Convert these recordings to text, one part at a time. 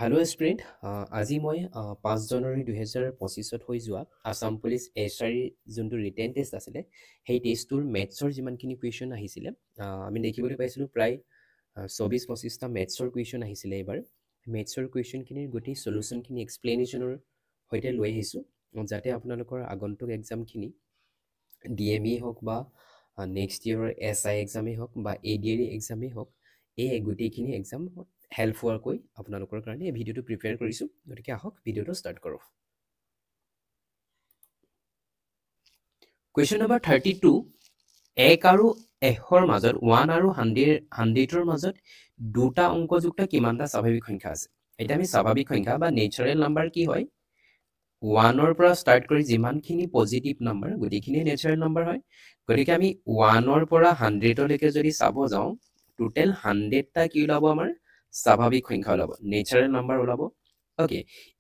Hello' sprint আজি মই 5 জানুৱাৰী 2025 হৈ যোৱা আছাম পুলিচ এছআইৰ যোনটো ৰিটেন টেষ্ট আছিলে সেই টেষ্টটোৰ মেথছৰ যিমানখিনি কুৱেশ্যন আহিছিলে আমি দেখিবলৈ পাইছিলোঁ প্ৰায় 24-25টা মেথছৰ কুৱেশ্যন আহিছিলে এইবাৰ মেথছৰ কুৱেশ্যনখিনিৰ গোটেই চলুশ্যনখিনি এক্সপ্লেনেশ্যনৰ সৈতে লৈ আহিছোঁ যাতে আপোনালোকৰ আগন্তুক এক্সামখিনি DME হওক বা নেক্সট ইয়েৰৰ SI এক্সামেই হওক বা ADR এক্সামেই হওক এই গোটেইখিনি এক্সাম হেল্প হোৱাকৈ আপোনালোকৰ কাৰণে এই ভিডিঅ'টো প্ৰিপেয়াৰ কৰিছোঁ গতিকে আহক ভিডিঅ'টো ষ্টাৰ্ট কৰোঁ কুৱেশ্যন নম্বৰ 32 1 আৰু 100ৰ মাজত 1 আৰু 100ৰ মাজত দুটা অংকযুক্ত কিমানটা স্বাভাৱিক সংখ্যা আছে এতিয়া আমি স্বাভাৱিক সংখ্যা বা নেচাৰেল নাম্বাৰ কি হয় 1ৰ পৰা ষ্টাৰ্ট কৰি যিমানখিনি পজিটিভ নাম্বাৰ গোটেইখিনি নেচাৰেল নাম্বাৰ হয় গতিকে আমি 1ৰ পৰা 100লৈকে যদি চাব যাওঁ টোটেল 100টা কি ওলাব আমাৰ স্বাভাৱিক সংখ্যা ওলাব নেচাৰেল নাম্বাৰ ওলাব ওকে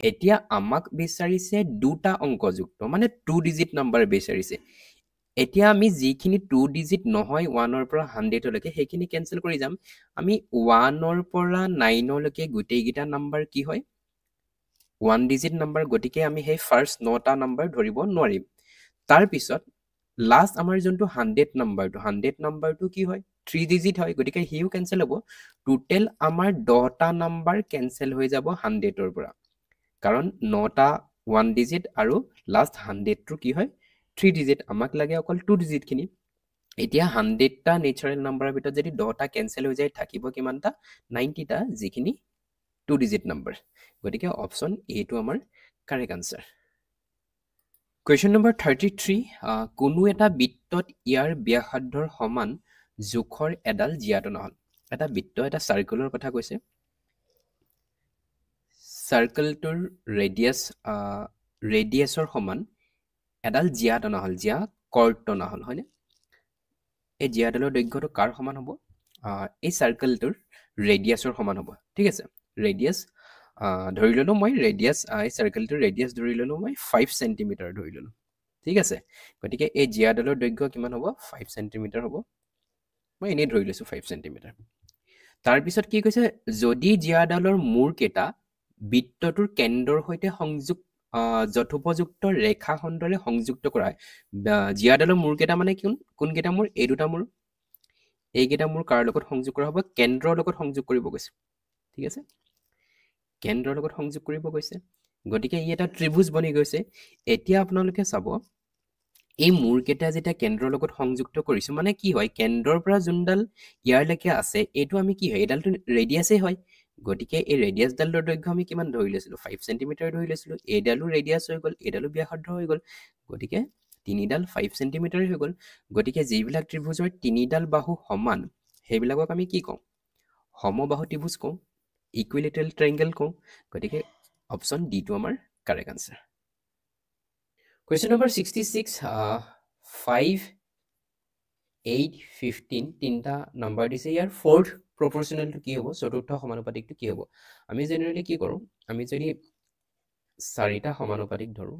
এতিয়া আমাক বিচাৰিছে দুটা অংকযুক্ত মানে 2 ডিজিট নাম্বাৰ বিচাৰিছে এতিয়া আমি যিখিনি 2 ডিজিট নহয় 1ৰ পৰা 100লৈকে সেইখিনি কেনসেল কৰি যাম আমি 1ৰ পৰা 9লৈকে গোটেইকেইটা নাম্বাৰ কি হয় 1 ডিজিট নাম্বাৰ গতিকে আমি সেই ফাৰ্স্ট 9টা নাম্বাৰ ধৰিব নোৱাৰিম তাৰ পিছত লাষ্ট আমাৰ যোনটো 100 নাম্বাৰটো কি হয় 3 ডিজিট হয় গতিকে হিউ কেনসেল হ'ব টোটেল আমাৰ 10টা নাম্বাৰ কেনসেল হৈ যাব 100ৰ পৰা কাৰণ 9টা 1 ডিজিট আৰু লাষ্ট 100টো কি হয় 3 ডিজিট আমাক লাগে অকল 2 ডিজিট খিনি এতিয়া 100টা নেচাৰেল নাম্বাৰৰ ভিতৰত যদি 10টা কেনসেল হৈ যায় থাকিব কিমানটা 90টা যিখিনি 2 ডিজিট নাম্বাৰ গতিকে অপচন এ টো আমাৰ কাৰেক্ট আনসাৰ কুৱেশ্যন নম্বৰ 33 কোনো এটা বৃত্তত ইয়াৰ ব্যাসাৰ্ধৰ সমান জোখৰ এডাল জিয়াত অনা হল এটা বৃত্ত এটা সাৰ্কেলৰ কথা কৈছে সাৰ্কেলটোৰ ৰেডিয়াছৰ সমান এডাল জিয়াত অনা হল জিয়া কৰ্ড অনা হল হয়নে এই জিয়াডালৰ দৈৰ্ঘ্যটো কাৰ সমান হ'ব এই সাৰ্কেলটোৰ ৰেডিয়াছৰ সমান হ'ব ঠিক আছে ৰেডিয়াছ ধৰি ললো মই ৰেডিয়াছ এই সাৰ্কেলটোৰ ৰেডিয়াছ ধৰি ললো মই 5 সেন্টিমিটাৰ ধৰি ললো ঠিক আছে গতিকে এই জিয়াডালৰ দৈৰ্ঘ্য কিমান হ'ব 5 সেন্টিমিটাৰ হ'ব মই এনেই ধৰি লৈছো 5 সেন্টিমিটাৰ তাৰ পিছত কি কৈছে যদি জিয়াডালৰ মূৰ কেটা বৃত্তটোৰ কেন্দ্ৰৰ সৈতে সংযোগ যথোপযুক্ত ৰেখা খণ্ডৰে সংযুক্ত কৰা জিয়াডালৰ মূৰ কেটা মানে কোন কেটা মূৰ এই দুটা মূৰ এইকেইটা মূৰ কাৰ লগত সংযোগ কৰা হ'ব কেন্দ্ৰৰ লগত সংযোগ কৰিব গৈছে ঠিক আছে কেন্দ্ৰৰ লগত সংযোগ কৰিব গৈছে গতিকে ই এটা ত্ৰিভুজ বনি গৈছে এতিয়া আপোনালোকে চাব এই মূৰ কেটা যেটা কেন্দ্ৰৰ লগত সংযুক্ত কৰিছো মানে কি হয় কেন্দ্ৰৰ পৰা যোনডাল ইয়াৰলৈকে আছে এইটো আমি কি হয় এডালটো ৰেডিয়াসে হয় গতিকে এই ৰেডিয়াছডালৰ দৈৰ্ঘ্য আমি কিমান ধৰি লৈছিলো 5 সেন্টিমিটাৰ ধৰি লৈছিলো এডালো ৰেডিয়াছ হৈ গল এডালো ব্যাসাৰ্ধ হৈ গল গতিকে তিনিডাল 5 সেন্টিমিটাৰ হৈ গল গতিকে যিবিলাক ত্ৰিভুজৰ তিনিডাল বাহু সমান সেইবিলাকক আমি কি কওঁ সমবাহু ত্ৰিভুজ কওঁ ইকুইলেটাৰেল ট্ৰায়াঙ্গেল কওঁ গতিকে অপচন ডি টো আমাৰ কাৰেক্ট আনসাৰ Question number 66 5 8 15 তিনটা নাম্বাৰ দিছে ইয়াৰ ফোৰ্থ প্ৰপৰ্শনেলটো কি হ'ব চতুৰ্থ সমানুপাতিকটো কি হ'ব আমি জেনাৰেলি কি কৰোঁ আমি যদি চাৰিটা সমানুপাতিক ধৰো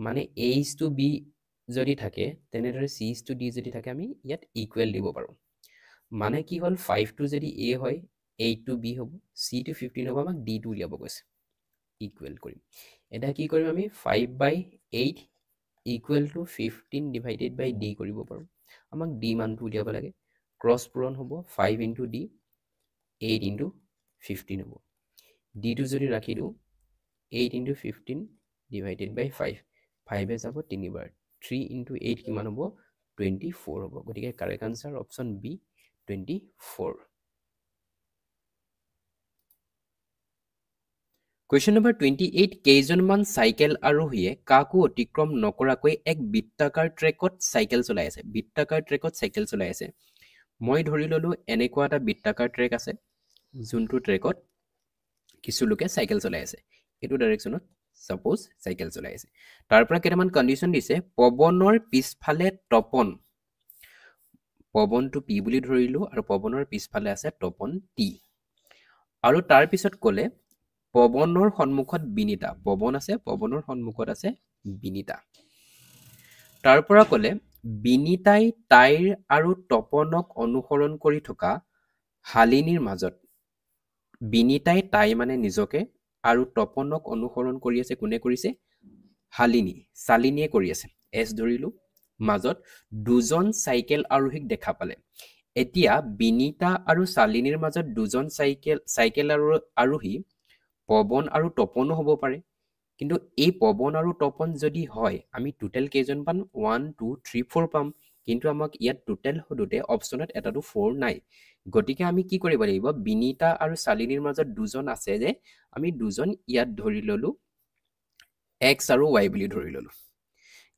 মানে a is to b যদি থাকে তেনেদৰে c is to d যদি থাকে আমি ইয়াত ইকুৱেল দিব পাৰো মানে কি হ'ল 5 টো যদি a হয় 8 টো b হ'ব c টো 15 হ'ব আমাক d টো উলিয়াব কৈছে ইকুৱেল কৰিম এটা কি কৰিম আমি 5/8 equal to 15 divided by d কৰিব পাৰো আমাক d মানটো উলিয়াব লাগে ক্ৰছ পূৰণ হ'ব 5 ইনটু d 8 ইনটু 15 হ'ব d টো যদি ৰাখি দিও 8 ইনটু 15 ডিভাইডেড বাই 5 5 এ যাব 3 বাৰ 3 ইনটু 8 কিমান হ'ব 24 হ'ব গতিকে correct answer option B 24 Question number 28 কেইজনমান সাইকেল আৰোহীয়ে কাকো অতিক্ৰম নকৰাকৈ এক বৃত্তাকাৰ ট্ৰেকত সাইকেল চলাই আছে বৃত্তাকাৰ ট্ৰেকত সাইকেল চলাই আছে মই ধৰি ললো এনেকুৱা এটা বৃত্তাকাৰ ট্ৰেক আছে যোনটো ট্ৰেকত কিছু লোকে সাইকেল চলাই আছে এটো ডাইৰেকশনত সাপোজ সাইকেল চলাই আছে তাৰ পৰা কেটামান কন্ডিশন দিছে পৱনৰ পিছফালে তপন পৱনটো পি বুলি ধৰিলো আৰু পৱনৰ পিছফালে আছে তপন টি আৰু তাৰ পিছত ক'লে পৱনৰ সন্মুখত বিনিতা পৱন আছে পৱনৰ সন্মুখত আছে বিনিতা তাৰ পৰা ক'লে বিনিতাই তাইৰ আৰু তপনক অনুসৰণ কৰি থকা হালিনীৰ মাজত বিনীতাই তাই মানে নিজকে আৰু তপনক অনুসৰণ কৰি আছে কোনে কৰিছে শালিনী শালিনীয়ে কৰি আছে এছ ধৰিলো মাজত দুজন চাইকেল আৰোহীক দেখা পালে এতিয়া বিনীতা আৰু শালিনীৰ মাজত দুজন চাইকেল আৰোহী পৱন আৰু তপনো হ'ব পাৰে কিন্তু এই পৱন আৰু তপন যদি হয় আমি টোটেল কেইজন পাম 1 2 3 4 পাম কিন্তু আমাক ইয়াত টোটেল সোধোতে অপশ্যনত এটাটো 4 নাই গতিকে আমি কি কৰিব লাগিব বিনীতা আৰু শালিনীৰ মাজত দুজন আছে যে আমি দুজন ইয়াত ধৰি ললো x আৰু y বুলি ধৰি ললো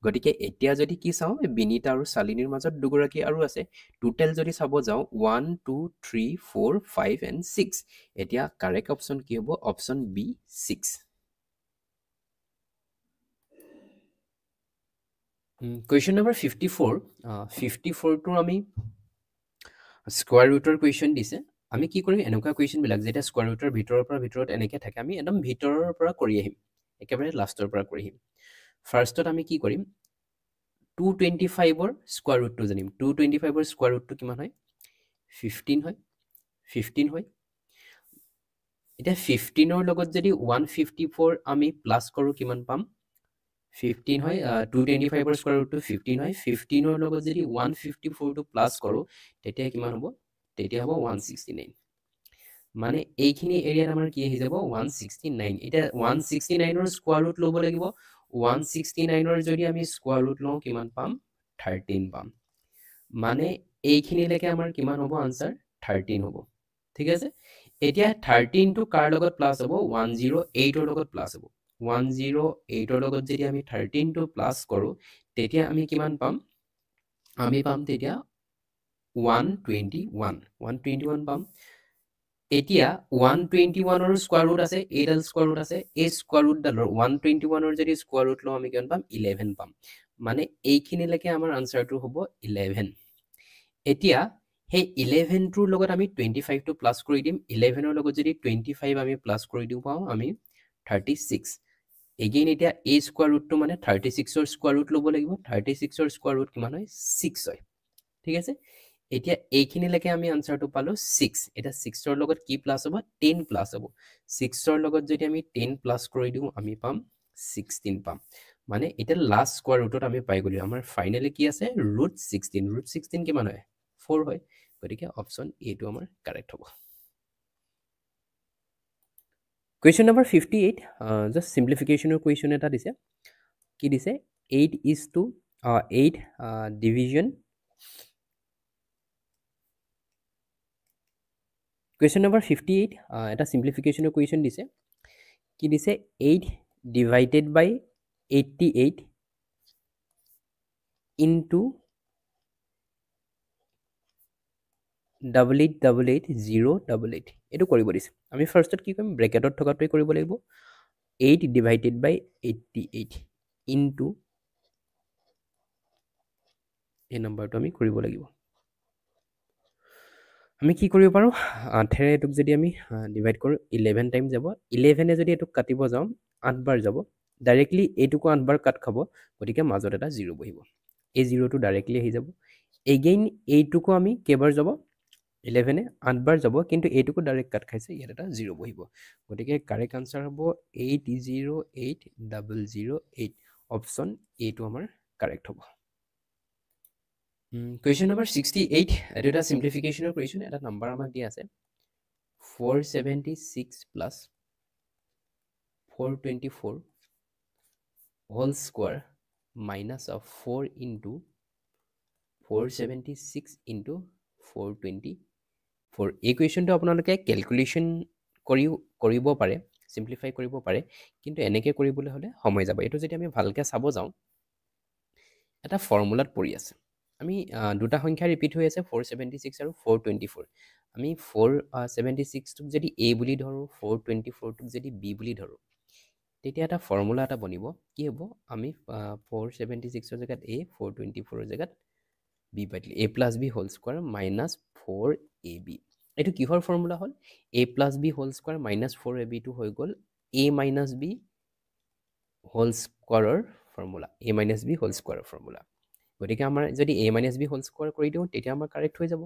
গতিকে এতিয়া যদি কি চাওঁ বিনীতা আৰু শালিনীৰ মাজত দুগৰাকী আৰু আছে টোটেল যদি চাব যাওঁ 1 2 3 4 5 and 6 এতিয়া কাৰেক্ট অপশ্যন কি হ'ব অপশ্যন বি 6 কুৱেশ্যন নম্বৰ 54 54টো আমি স্কোৱাৰ ৰুটৰ কুৱেশ্যন দিছে আমি কি কৰিম এনেকুৱা কুৱেশ্যনবিলাক যেতিয়া স্কোৱাৰ ৰুটৰ ভিতৰত এনেকৈ থাকে আমি একদম ভিতৰৰ পৰা কৰি আহিম একেবাৰে লাষ্টৰ পৰা কৰি আহিম ফাৰ্ষ্টত আমি কি কৰিম 225ৰ স্কোৱাৰ ৰুটটো জানিম 225ৰ স্কোৱাৰ ৰুটটো কিমান হয় 15 হয় 15 হয় এতিয়া 15ৰ লগত যদি 154 আমি প্লাছ কৰোঁ কিমান পাম 15 হয় 225ৰ স্কোৱাৰ ৰুটটো 15 হয় 15ৰ লগত যদি 154টো প্লাছ কৰোঁ তেতিয়া কিমান হ'ব তেতিয়া হ'ব 169 মানে এইখিনি এৰিয়াত আমাৰ কি আহি যাব 169 এতিয়া 169ৰ স্কোৱাৰ ৰুট ল'ব লাগিব 169ৰ যদি আমি স্কোৱাৰ ৰুট লওঁ কিমান পাম 13 পাম মানে এইখিনিলৈকে আমাৰ কিমান হ'ব আনসাৰ 13 হ'ব ঠিক আছে এতিয়া 13 টো কাৰ লগত প্লাছ হ'ব 108ৰ লগত প্লাছ হ'ব 108ৰ লগত যদি আমি 13 টো প্লাছ কৰোঁ তেতিয়া আমি কিমান পাম আমি পাম তেতিয়া 121 পাম এতিয়া 121ৰ স্কোৱাৰ ৰুট আছে এইডাল স্কোৱাৰ ৰুট আছে এই স্কোৱাৰ ৰুটডালৰ 121ৰ যদি স্কোৱাৰ ৰুট লওঁ আমি কিমান পাম 11 পাম মানে এইখিনিলৈকে আমাৰ আনসাৰটো হ'ব 11 এতিয়া সেই 11টোৰ লগত আমি 25টো প্লাছ কৰি দিম 11ৰ লগত যদি 25 আমি প্লাছ কৰি দিওঁ পাওঁ আমি 36 এগেইন এতিয়া এই স্কোৱাৰ ৰুটটো মানে 36ৰ স্কোৱাৰ ৰুট ল'ব লাগিব 36ৰ স্কোৱাৰ ৰুট কিমান হয় 6 হয় ঠিক আছে এতিয়া এইখিনিলৈকে আমি আনসাৰটো পালো 6 এটা 6ৰ লগত কি প্লাছ হ'ব 10 প্লাছ হ'ব 6ৰ লগত যদি আমি 10 প্লাছ কৰি দিওঁ আমি পাম 16 পাম মানে এতিয়া লাষ্ট স্কোৱাৰ ৰুটত আমি পাই গ'লো আমাৰ ফাইনেলি কি আছে ৰুট 16 কিমান হয় 4 হয় গতিকে অপশ্যন এ টো আমাৰ কাৰেক্ট হ'ব কুৱেশ্যন নম্বৰ 58 জাষ্ট সিম্পলিফিকেশ্যনৰ কুৱেশ্যন এটা দিছে কি দিছে 8 ডিভিজন কুৱেশ্যন নম্বৰ 58 এটা সিম্পলিফিকেশ্যনৰ কুৱেশ্যন দিছে কি দিছে 8 ডিভাইডেড বাই 88 ইনটু 888088 এইটো কৰিব দিছে আমি ফাৰ্ষ্টত কি কৰিম ব্ৰেকেটত থকাটোৱে কৰিব লাগিব 8 ডিভাইডেড বাই 88 ইনটু এই নম্বৰটো আমি কৰিব লাগিব আমি কি কৰিব পাৰোঁ 8ৰে এটোক যদি আমি ডিভাইড কৰোঁ 11 টাইম যাব 11এ যদি এটোক কাটিব যাওঁ 8 বাৰ যাব ডাইৰেক্টলি এইটোকো 8 বাৰ কাট খাব গতিকে মাজত এটা 0 বহিব এই 0টো ডাইৰেক্টলি আহি যাব এগেইন এইটোকো আমি কেইবাৰ যাব 11এ 8 বাৰ যাব কিন্তু এইটোকো ডাইৰেক্ট কাট খাইছে ইয়াত এটা 0 বহিব গতিকে কাৰেক্ট আনসাৰ হ'ব 808008 অপশ্যন এ টো আমাৰ কাৰেক্ট হ'ব কুৱেশ্যন নম্বৰ 68 এইটো এটা সিম্পলিফিকেশ্যনৰ কুৱেশ্যন এটা নাম্বাৰ আমাক দিয়া আছে 476 plus 424 whole square minus of 4 into 476 into 424 এই কুৱেশ্যনটো আপোনালোকে কেলকুলেশ্যন কৰিব পাৰে সিম্পলিফাই কৰিব পাৰে কিন্তু এনেকৈ কৰিবলৈ হ'লে সময় যাব এইটো যদি আমি ভালকৈ চাব যাওঁ এটা ফৰ্মুলাত পৰি আছে আমি দুটা সংখ্যা ৰিপিট হৈ আছে 476 আৰু 424 আমি 476টোক যদি a বুলি ধৰোঁ 424টোক যদি b বুলি ধৰোঁ তেতিয়া এটা ফৰ্মুলা এটা বনিব কি হ'ব আমি 476ৰ জেগাত a 424ৰ জেগাত b পাই দিলোঁ a plus b whole square minus 4ab এইটো কিহৰ ফৰ্মুলা হ'ল a plus b whole square minus 4ab টো হৈ গ'ল a মাইনাছ b হোল স্কোৱাৰৰ formula a minus b whole স্কোৱাৰৰ ফৰ্মুলা গতিকে আমাৰ যদি a minus b whole square কৰি দিওঁ তেতিয়া আমাৰ কাৰেক্ট হৈ যাব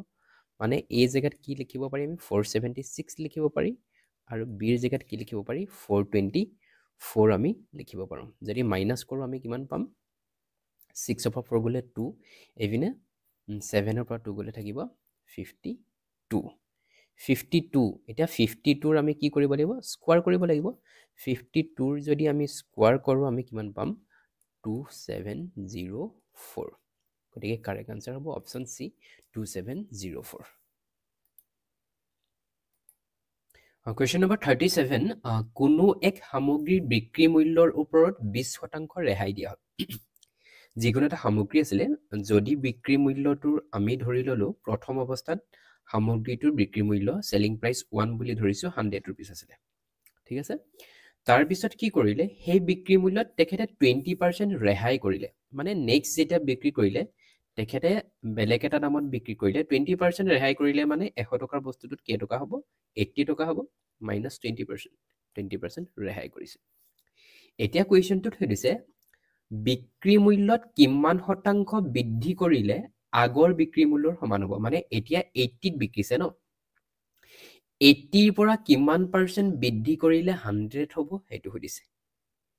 মানে a জেগাত কি লিখিব পাৰি আমি 476 লিখিব পাৰি আৰু বিৰ জেগাত কি লিখিব পাৰি 424 আমি লিখিব পাৰোঁ যদি মাইনাছ কৰোঁ আমি কিমান পাম 6 ৰ পৰা 4 গ'লে 2 এইপিনে 7 ৰ পৰা 2 গ'লে থাকিব 52 52 এতিয়া 52ৰ আমি কি কৰিব লাগিব স্কোৱাৰ কৰিব লাগিব 52ৰ যদি আমি স্কোৱাৰ কৰোঁ আমি কিমান পাম 2704 গতিকে কাৰেক্ট আনসাৰ হ'ব অপশ্যন চি 2704 কুৱেশ্যন নম্বৰ 37 কোনো এক সামগ্ৰীৰ বিক্ৰী মূল্যৰ ওপৰত 20% ৰেহাই দিয়া হয় যিকোনো এটা সামগ্ৰী আছিলে যদি বিক্ৰী মূল্যটোৰ আমি ধৰি ললো প্ৰথম অৱস্থাত সামগ্ৰীটোৰ বিক্ৰী মূল্য সেলিং প্ৰাইস 1 বুলি ধৰিছো 100 रुपीस আছিলে ঠিক আছে তাৰ পিছত কি কৰিলে সেই বিক্ৰী মূল্যত তেখেতে 20% ৰেহাই কৰিলে মানে নেক্সট যেটা বিক্ৰী কৰিলে তেখেতে বেলেগ এটা দামত বিক্ৰী কৰিলে 20% ৰেহাই কৰিলে মানে 100 টকাৰ বস্তুটোত কেই টকা হ'ব 80 টকা হ'ব মাইনাস 20% ৰেহাই কৰিছে এতিয়া কুৱেশ্যনটোত সুধিছে বিক্ৰী মূল্যত কিমান শতাংশ বৃদ্ধি কৰিলে আগৰ বিক্ৰী মূল্যৰ সমান হ'ব মানে এতিয়া 80 ত বিক্ৰীছে ন 80 ৰ পৰা কিমান পাৰ্চেন্ট বৃদ্ধি কৰিলে 100 হ'ব হেতু সুধিছে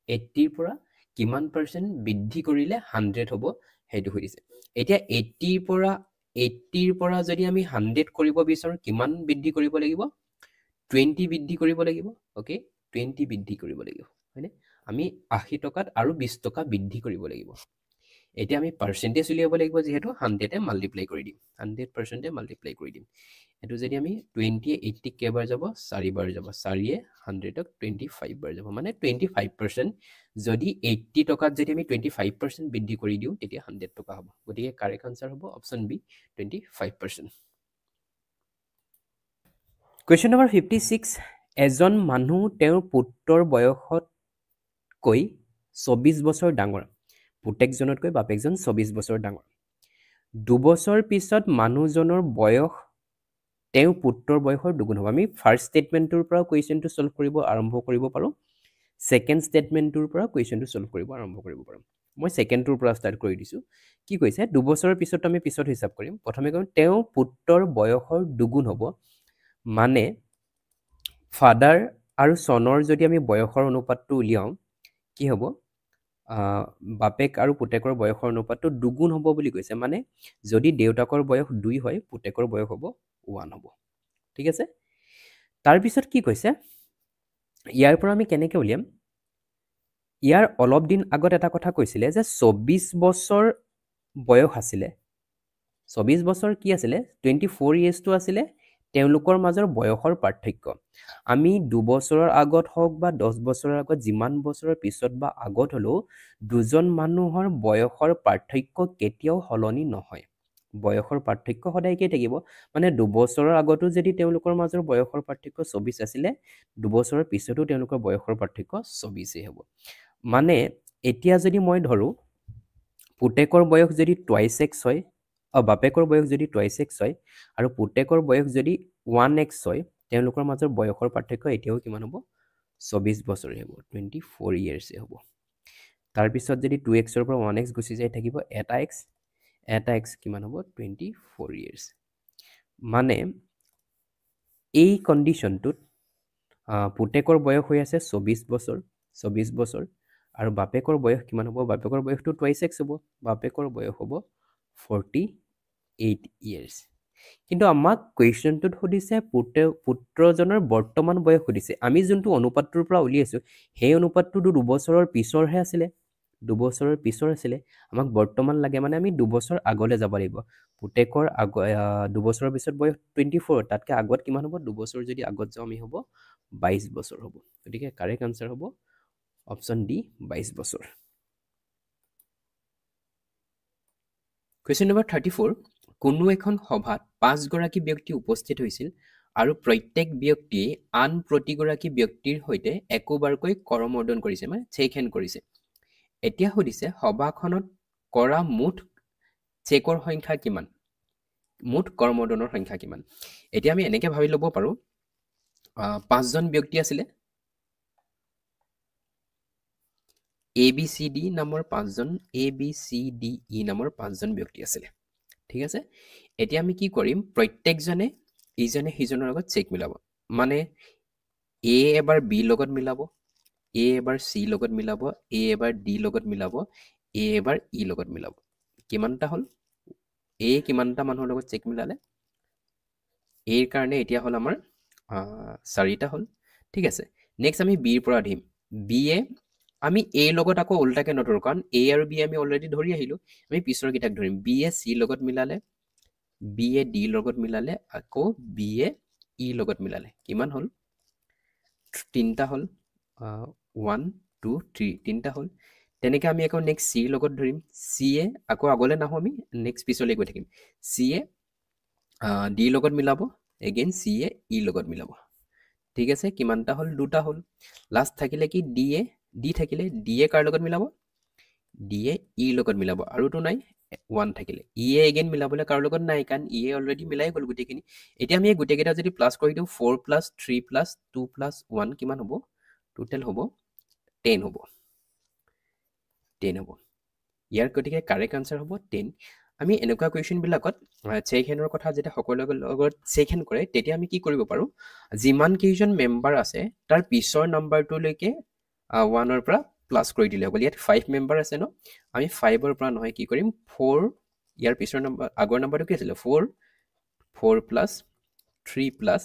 80 ৰ পৰা কিমান পাৰ্চেন্ট বৃদ্ধি কৰিলে 100 হ'ব হেতু সুধিছে এতিয়া 80 ৰ পৰা যদি আমি 100 কৰিব বিচাৰো কিমান বৃদ্ধি কৰিব লাগিব 20 বৃদ্ধি কৰিব লাগিব ওকে 20 বৃদ্ধি কৰিব লাগিব হয়নে আমি 80 টকাত আৰু 20 টকা বৃদ্ধি কৰিব লাগিব এতিয়া আমি পাৰ্চেন্টেজ উলিয়াব লাগিব যেহেতু 100 এ মাল্টিপ্লাই কৰি দিম 100% এ মাল্টিপ্লাই কৰি দিম এটো যদি আমি 20 এ 80 কেবাৰ যাব 4 বাৰ যাব 4 এ 100 ক 25 বাৰ যাব মানে 25% যদি 80 টকাত যদি আমি 25% বৃদ্ধি কৰি দিও তেতিয়া 100 টকা হ'ব গতিকে কাৰেক্ট আনসাৰ হ'ব অপচন বি 25% কুৱেশ্যন নম্বৰ 56 এজন মানুহ তেওঁৰ পুত্ৰৰ বয়সত কৈ 24 বছৰ ডাঙৰ পুতেকজনতকৈ বাপেকজন 24 বছৰ ডাঙৰ দুবছৰ পিছত মানুহজনৰ বয়স তেওঁ পুত্ৰৰ বয়সৰ দুগুণ হ'ব আমি ফাৰ্স্ট স্টেটমেন্টৰ পৰা কুৱেশ্যনটো সলভ কৰিব আৰম্ভ কৰিব পাৰো সেকেন্ড স্টেটমেন্টৰ পৰা কুৱেশ্যনটো সলভ কৰিব আৰম্ভ কৰিব পাৰো মই সেকেন্ডৰ পৰা স্টাৰ্ট কৰি দিছো কি কৈছে দুবছৰৰ পিছত আমি পিছত হিসাব কৰিম প্ৰথমে কম তেওঁ পুত্ৰৰ বয়সৰ দুগুণ হ'ব মানে ফাদাৰ আৰু সনৰ যদি আমি বয়সৰ অনুপাতটো উলিয়াও কি হ'ব বাপেক আৰু পুতেকৰ বয়সৰ অনুপাতটো দুগুণ হ'ব বুলি কৈছে মানে যদি দেউতাকৰ বয়স 2 হয় পুতেকৰ বয়স হ'ব 1 হ'ব ঠিক আছে তাৰ পিছত কি কৈছে ইয়াৰ পৰা আমি কেনেকৈ উলিয়াম ইয়াৰ অলপ দিন আগত এটা কথা কৈছিলে যে 24 বছৰ বয়স আছিলে 24 বছৰ কি আছিলে 24 ইয়াৰ্সটো আছিলে তেওঁলোকৰ মাজৰ বয়সৰ পাৰ্থক্য আমি 2 বছৰৰ আগত হওক বা 10 বছৰৰ আগত যিমান বছৰৰ পিছত বা আগত হলো দুজন মানুহৰ বয়সৰ পাৰ্থক্য কেতিয়াও হলনি নহয় বয়সৰ পাৰ্থক্য সদায় কি থাকিব মানে 2 বছৰৰ আগতো যদি তেওঁলোকৰ মাজৰ বয়সৰ পাৰ্থক্য 24 আছিলে 2 বছৰৰ পিছতো তেওঁলোকৰ বয়সৰ পাৰ্থক্য 24 হ'ব মানে এতিয়া যদি মই ধৰো পুতেকৰ বয়স যদি 2x হয় বাপেকৰ বয়স যদি 2x হয় আৰু পুতেকৰ বয়স যদি 1x হয় তেওঁলোকৰ মাজৰ বয়সৰ পাৰ্থক্য এতিয়াও কিমান হ'ব 24 বছৰে হ'ব 24 ইয়াৰ্স হ'ব তাৰ পিছত যদি 2x ৰ পৰা 1x গুচি যায় থাকিব এটা x কিমান হ'ব 24 ইয়াৰ্স মানে এই কন্ডিশনটোত পুতেকৰ বয়স হৈ আছে 24 বছৰ আৰু বাপেকৰ বয়স কিমান হ'ব বাপেকৰ বয়সটো 2x হ'ব বাপেকৰ বয়স হ'ব 48 ইয়াৰ্স কিন্তু আমাক কুৱেশ্যনটোত সুধিছে পুত্ৰজনৰ বৰ্তমান বয়স সুধিছে আমি যোনটো অনুপাতটোৰ পৰা উলিয়াইছো সেই অনুপাতটো 2 বছৰৰ পিছৰহে আছিলে 2 বছৰৰ পিছৰ আছিলে আমাক বৰ্তমান লাগে মানে আমি 2 বছৰ আগলৈ যাব লাগিব পুতেকৰ 2 বছৰৰ পিছত বয়স 24 তাতকে আগত কিমান হ'ব 2 বছৰ যদি আগত যাও আমি হ'ব 22 বছৰ হ'ব গতিকে কাৰেক্ট আনসাৰ হ'ব অপচন ডি 22 বছৰ কুৱেশ্যন নম্বৰ 34 কোনো এখন সভাত 5 গৰাকী ব্যক্তি উপস্থিত হৈছিল আৰু প্ৰত্যেক ব্যক্তিয়ে আন প্ৰতিগৰাকী ব্যক্তিৰ সৈতে একোবাৰকৈ কৰমৰ্দন কৰিছে মানে চেক হেণ্ড কৰিছে এতিয়া সুধিছে সভাখনত কৰা মুঠ চেকৰ সংখ্যা কিমান মুঠ কৰমৰ্দনৰ সংখ্যা কিমান এতিয়া আমি এনেকৈ ভাবি ল'ব পাৰো 5 জন ব্যক্তি আছিলে ABCD নামৰ 5 জন ABCDE নামৰ 5 জন ব্যক্তি আছিলে ঠিক আছে এতিয়া আমি কি কৰিম প্ৰত্যেকজনে ইজনে সিজনৰ লগত চেক মিলাব মানে A এবাৰ B লগত মিলাব, A এবাৰ C লগত মিলাব, A এবাৰ D লগত মিলাব, A এবাৰ E লগত মিলাব। কিমানটা হ'ল? A কিমানটা মানুহৰ লগত চেক মিলালে? A ৰ কাৰণে এতিয়া হ'ল আমাৰ 4টা হ'ল। ঠিক আছে, নেক্সট আমি B ৰ পৰা ধৰিম। B এ আমি A লগত আকৌ উল্টাকে নধৰোঁ, কাৰণ A আৰু B আমি অলৰেডি ধৰি আহিলোঁ। আমি পিছৰকেইটাক ধৰিম। B এ C লগত মিলালে, B এ D লগত মিলালে, আকৌ B এ E লগত মিলালে। কিমান হ'ল? 3টা হ'ল। 1 2 3 3টা হ'ল। তেনেকৈ আমি আকৌ নেক্সট C ৰ লগত ধৰিম। C এ আকৌ আগলৈ নাহোঁ, আমি নেক্সট পিছলৈ গৈ থাকিম। C এ D লগত মিলাব, এগেইন C এ E লগত মিলাব। ঠিক আছে, কিমানটা হ'ল? 2টা হ'ল। লাষ্ট থাকিলে কি? D থাকিলে D এ কাৰ লগত মিলাব? D এ E লগত মিলাব, আৰুতো নাই 1 থাকিলে। E এ এগেইন মিলাবলৈ কাৰ লগত নাই, কাৰণ E এ অলৰেডি মিলাই গ'ল গোটেইখিনি। এতিয়া আমি এই গোটেইকেইটা যদি প্লাছ কৰি দিওঁ, 4 + 3 + 2 + 1 কিমান হ'ব? টোটেল হ'ব 10 হ'ব। 10 হ'ব। ইয়াৰ গতিকে কাৰেক্ট আনচাৰ হ'ব 10। আমি এনেকুৱা কুৱেশ্যনবিলাকত চেক হেণ্ডৰ কথা যেতিয়া সকলোৰে লগত চেক হেণ্ড কৰে, তেতিয়া আমি কি কৰিব পাৰোঁ? যিমান কেইজন মেম্বাৰ আছে তাৰ পিছৰ নাম্বাৰটোলৈকে 1ৰ পৰা প্লাছ কৰি দিলে হ'ব। ইয়াত 5 মেম্বাৰ আছে ন, আমি 5ৰ পৰা নহয় কি কৰিম? 4, ইয়াৰ পিছৰ নাম্বাৰ, আগৰ নাম্বাৰটো কি আছিলে? 4 + 3 +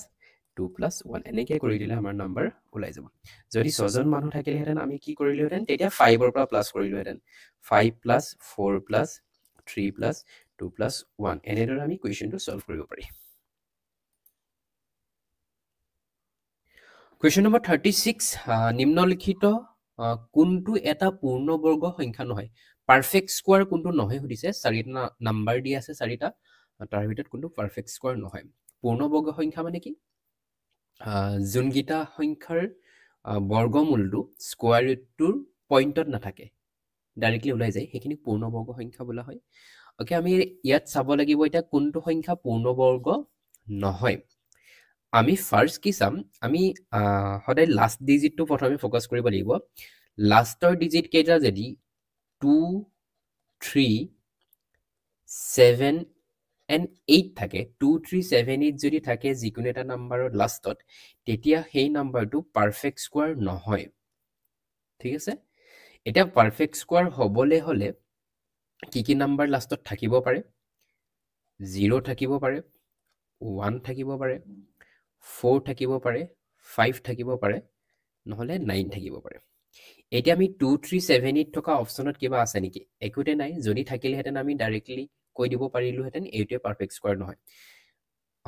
2 + 1 এনেকৈ কৰি দিলে আমাৰ নাম্বাৰ ওলাই যাব। যদি 6জন মানুহ থাকিলেহেঁতেন আমি কি কৰিলোহেঁতেন? তেতিয়া 5ৰ পৰা প্লাছ কৰিলোহেঁতেন। 5 + 4 + 3 + 2 + 1 এনেদৰে আমি কুৱেশ্যনটো ছল্ভ কৰিব পাৰি। কুৱেশ্যন নম্বৰ 36, নিম্নলিখিত কোনটো এটা পূৰ্ণবৰ্গ সংখ্যা নহয়? পাৰফেক্ট স্কোৱাৰ কোনটো নহয় সুধিছে। 4টা নাম্বাৰ দি আছে, 4টা, তাৰ ভিতৰত কোনটো পাৰফেক্ট স্কোৱাৰ নহয়? পূৰ্ণবৰ্গ সংখ্যা মানে কি? যোনকেইটা সংখ্যাৰ বৰ্গমূলটো স্কোৱাৰ ৰুটটোৰ পইণ্টত নাথাকে, ডাইৰেক্টলি ওলাই যায়, সেইখিনি পূৰ্ণবৰ্গ সংখ্যা বোলা হয়। অ'কে, আমি ইয়াত চাব লাগিব এতিয়া কোনটো সংখ্যা পূৰ্ণবৰ্গ নহয়। আমি ফাৰ্ষ্ট কি চাম? আমি সদায় লাষ্ট ডিজিটটো প্ৰথমে ফ'কাছ কৰিব লাগিব। লাষ্টৰ ডিজিট কেইটা যদি 2 3 7 and 8 থাকে, 2 3 7 8 যদি থাকে যিকোনো এটা নাম্বাৰৰ লাষ্টত, তেতিয়া সেই নাম্বাৰটো পাৰফেক্ট স্কোৱাৰ নহয়। ঠিক আছে, এতিয়া পাৰফেক্ট স্কোৱাৰ হ'বলৈ হ'লে কি কি নাম্বাৰ লাষ্টত থাকিব পাৰে? 0 থাকিব পাৰে, 1 থাকিব পাৰে, 4 থাকিব পাৰে, 5 থাকিব পাৰে, নহ'লে 9 থাকিব পাৰে। এতিয়া আমি 2 3 7 8 থকা অপশ্যনত কিবা আছে নেকি? একোতে নাই। যদি থাকিলেহেঁতেন আমি ডাইৰেক্টলি কৈ দিব পাৰিলোহেঁতেন এইটোৱে পাৰফেক্ট স্কোৱাৰ নহয়।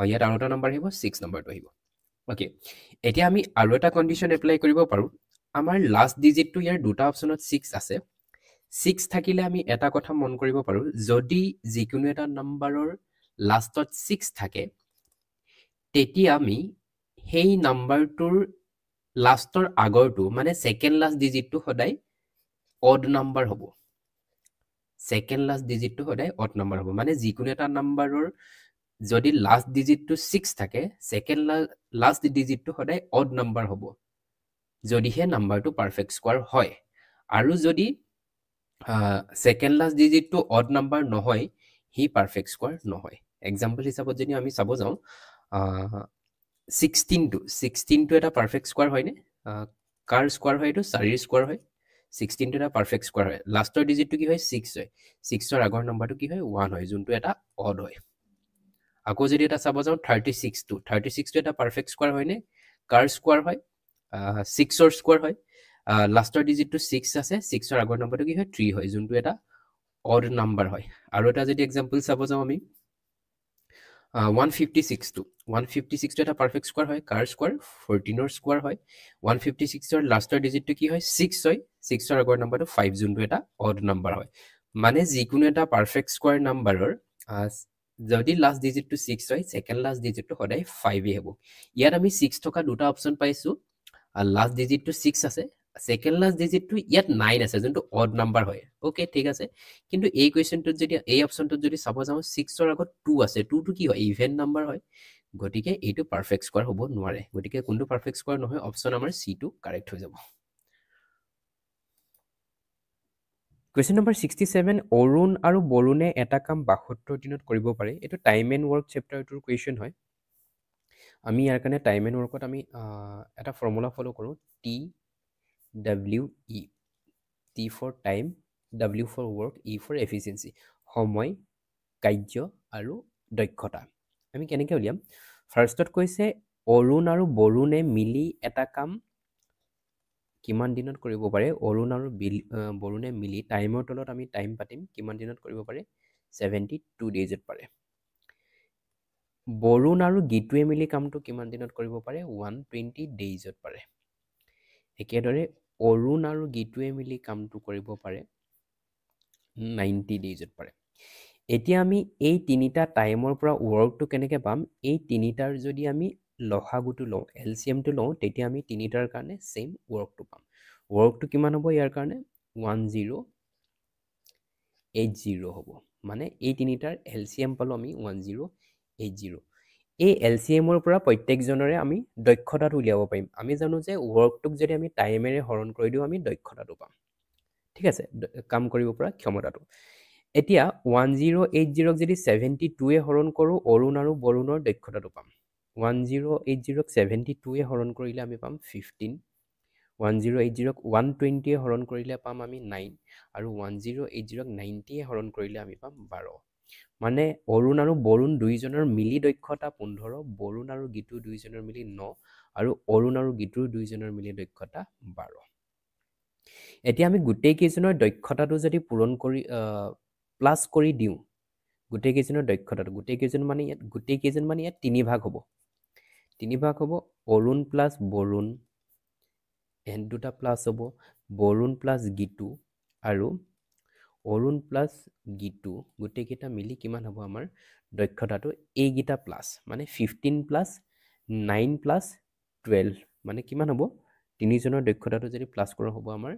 ইয়াত আৰু এটা নাম্বাৰ আহিব, 6 নাম্বাৰটো আহিব। অ'কে, এতিয়া আমি আৰু এটা কণ্ডিশ্যন এপ্লাই কৰিব পাৰোঁ। আমাৰ লাষ্ট ডিজিটটো ইয়াৰ দুটা অপশ্যনত 6 আছে। 6 থাকিলে আমি এটা কথা মন কৰিব পাৰোঁ, যদি যিকোনো এটা নাম্বাৰৰ লাষ্টত 6 থাকে, তেতিয়া আমি সেই নাম্বাৰটোৰ লাষ্টৰ আগৰটো মানে ছেকেণ্ড লাষ্ট ডিজিটটো সদায় অড নাম্বাৰ হ'ব। ছেকেণ্ড লাষ্ট ডিজিটটো সদায় অড নাম্বাৰ হ'ব, মানে যিকোনো এটা নাম্বাৰৰ যদি লাষ্ট ডিজিটটো 6 থাকে, ছেকেণ্ড লাষ্ট ডিজিটটো সদায় অড নাম্বাৰ হ'ব, যদিহে নাম্বাৰটো পাৰফেক্ট স্কোৱাৰ হয়। আৰু যদি ছেকেণ্ড লাষ্ট ডিজিটটো অড নাম্বাৰ নহয়, সি পাৰফেক্ট স্কোৱাৰ নহয়। এক্সাম্পল হিচাপত যদি আমি চাব যাওঁ, 16টো এটা পাৰফেক্ট স্কোৱাৰ হয়নে? কাৰ স্কোৱাৰ হয় এইটো? 4ৰ স্কোৱাৰ হয়। 16টো এটা পাৰফেক্ট স্কোৱাৰ হয়। লাষ্টৰ ডিজিটটো কি হয়? 6 হয়। 6ৰ আগৰ নাম্বাৰটো কি হয়? 1 হয়, যোনটো এটা অড হয়। আকৌ যদি এটা চাব যাওঁ 36টো এটা পাৰফেক্ট স্কোৱাৰ হয়নে? কাৰ স্কোৱাৰ হয়? 6ৰ স্কোৱাৰ হয়। লাষ্টৰ ডিজিটটো 6 আছে, 6ৰ আগৰ নাম্বাৰটো কি হয়? 3 হয়, যোনটো এটা অড নাম্বাৰ হয়। আৰু এটা যদি এক্সাম্পল চাব যাওঁ আমি 156টো এটা পাৰফেক্ট স্কোৱাৰ হয়। কাৰ স্কোৱাৰ? 14ৰ স্কোৱাৰ হয়। 156ৰ লাষ্টৰ ডিজিটটো কি হয়? 6 হয়, 6ৰ আগৰ নাম্বাৰটো 5, যোনটো এটা অড নাম্বাৰ হয়। মানে যিকোনো এটা পাৰফেক্ট স্কোৱাৰ নাম্বাৰৰ যদি লাষ্ট ডিজিটটো 6 হয়, ছেকেণ্ড লাষ্ট ডিজিটটো সদায় 5এ হ'ব। ইয়াত আমি 6 থকা দুটা অপশ্যন পাইছোঁ। লাষ্ট ডিজিটটো 6 আছে, ছেকেণ্ড লাষ্ট ডিজিটটো ইয়াত 9 আছে, যোনটো অড নাম্বাৰ হয়। অ'কে, ঠিক আছে। কিন্তু এই কুৱেশ্যনটোত যদি এই অপশ্যনটোত যদি চাব যাওঁ, 6ৰ আগত 2 আছে, 2টো কি হয়? ইভেন নাম্বাৰ হয়। গতিকে এইটো পাৰফেক্ট স্কোৱাৰ হ'ব নোৱাৰে। গতিকে কোনটো পাৰফেক্ট স্কোৱাৰ নহয়? অপশ্যন আমাৰ চিটো কাৰেক্ট হৈ যাব। কুৱেশ্যন নম্বৰ 67, অৰুণ আৰু বৰুণে এটা কাম 72 দিনত কৰিব পাৰে। এইটো টাইম এণ্ড ৱৰ্ক চেপ্টাৰটোৰ কুৱেশ্যন হয়। আমি ইয়াৰ কাৰণে টাইম এণ্ড ৱৰ্কত আমি এটা ফৰ্মুলা ফ'ল' কৰোঁ TWE T for time W for work E for efficiency সময় কাৰ্য আৰু দক্ষতা আমি কেনেকৈ উলিয়াম ফাৰ্ষ্টত কৈছে অৰুণ আৰু বৰুণে মিলি এটা কাম কিমান দিনত কৰিব পাৰে অৰুণ আৰু বৰুণে মিলি টাইমৰ তলত আমি টাইম পাতিম কিমান দিনত কৰিব পাৰে 72 ডেইজত পাৰে বৰুণ আৰু গীতুৱে মিলি কামটো কিমান দিনত কৰিব পাৰে 120 ডেইজত পাৰে একেদৰে অৰুণ আৰু গীতুৱে মিলি কামটো কৰিব পাৰে 90 ডেইজত পাৰে এতিয়া আমি এই তিনিটা টাইমৰ পৰা ৱৰ্কটো কেনেকৈ পাম এই তিনিটাৰ যদি আমি লসাগুটো লওঁ এলচিএমটো লওঁ তেতিয়া আমি তিনিটাৰ কাৰণে সেম ৱৰ্কটো পাম ৱৰ্কটো কিমান হ'ব ইয়াৰ কাৰণে 1080 হ'ব মানে এই তিনিটাৰ এলচিএম পালোঁ আমি 1080 এই এলচিএমৰ পৰা প্ৰত্যেকজনৰে আমি দক্ষতাটো উলিয়াব পাৰিম আমি জানো যে ৱৰ্কটোক যদি আমি টাইমেৰে হৰণ কৰি দিওঁ আমি দক্ষতাটো পাম ঠিক আছে কাম কৰিব পৰা ক্ষমতাটো এতিয়া 1080ক যদি 72য়ে হৰণ কৰোঁ অৰুণ আৰু বৰুণৰ দক্ষতাটো পাম 1080ক 72য়ে হৰণ কৰিলে আমি পাম 15 1080ক 120য়ে হৰণ কৰিলে পাম আমি 9 আৰু 1080ক 90য়ে হৰণ কৰিলে আমি পাম 12 মানে অৰুণ আৰু বৰুণ দুইজনৰ মিলি দক্ষতা 15 বৰুণ আৰু গীতু দুইজনৰ মিলি 9 আৰু অৰুণ আৰু গীতুৰ দুইজনৰ মিলি দক্ষতা 12 এতিয়া আমি গোটেই কেইজনৰ দক্ষতাটো যদি পূৰণ কৰি প্লাস কৰি দিওঁ গোটেই কেইজনৰ দক্ষতাটো গোটেই কেইজন মানে ইয়াত তিনি ভাগ হ'ব অৰুণ প্লাস বৰুণ এন দুটা প্লাস হ'ব বৰুণ প্লাস গীতু আৰু অৰুণ প্লাস গীতু গোটেই কেইটা মিলি কিমান হ'ব আমাৰ দক্ষতাটো এইকেইটা প্লাস মানে 15 প্লাস 9 প্লাস 12 মানে কিমান হ'ব তিনিজনৰ দক্ষতাটো যদি প্লাস কৰা হ'ব আমাৰ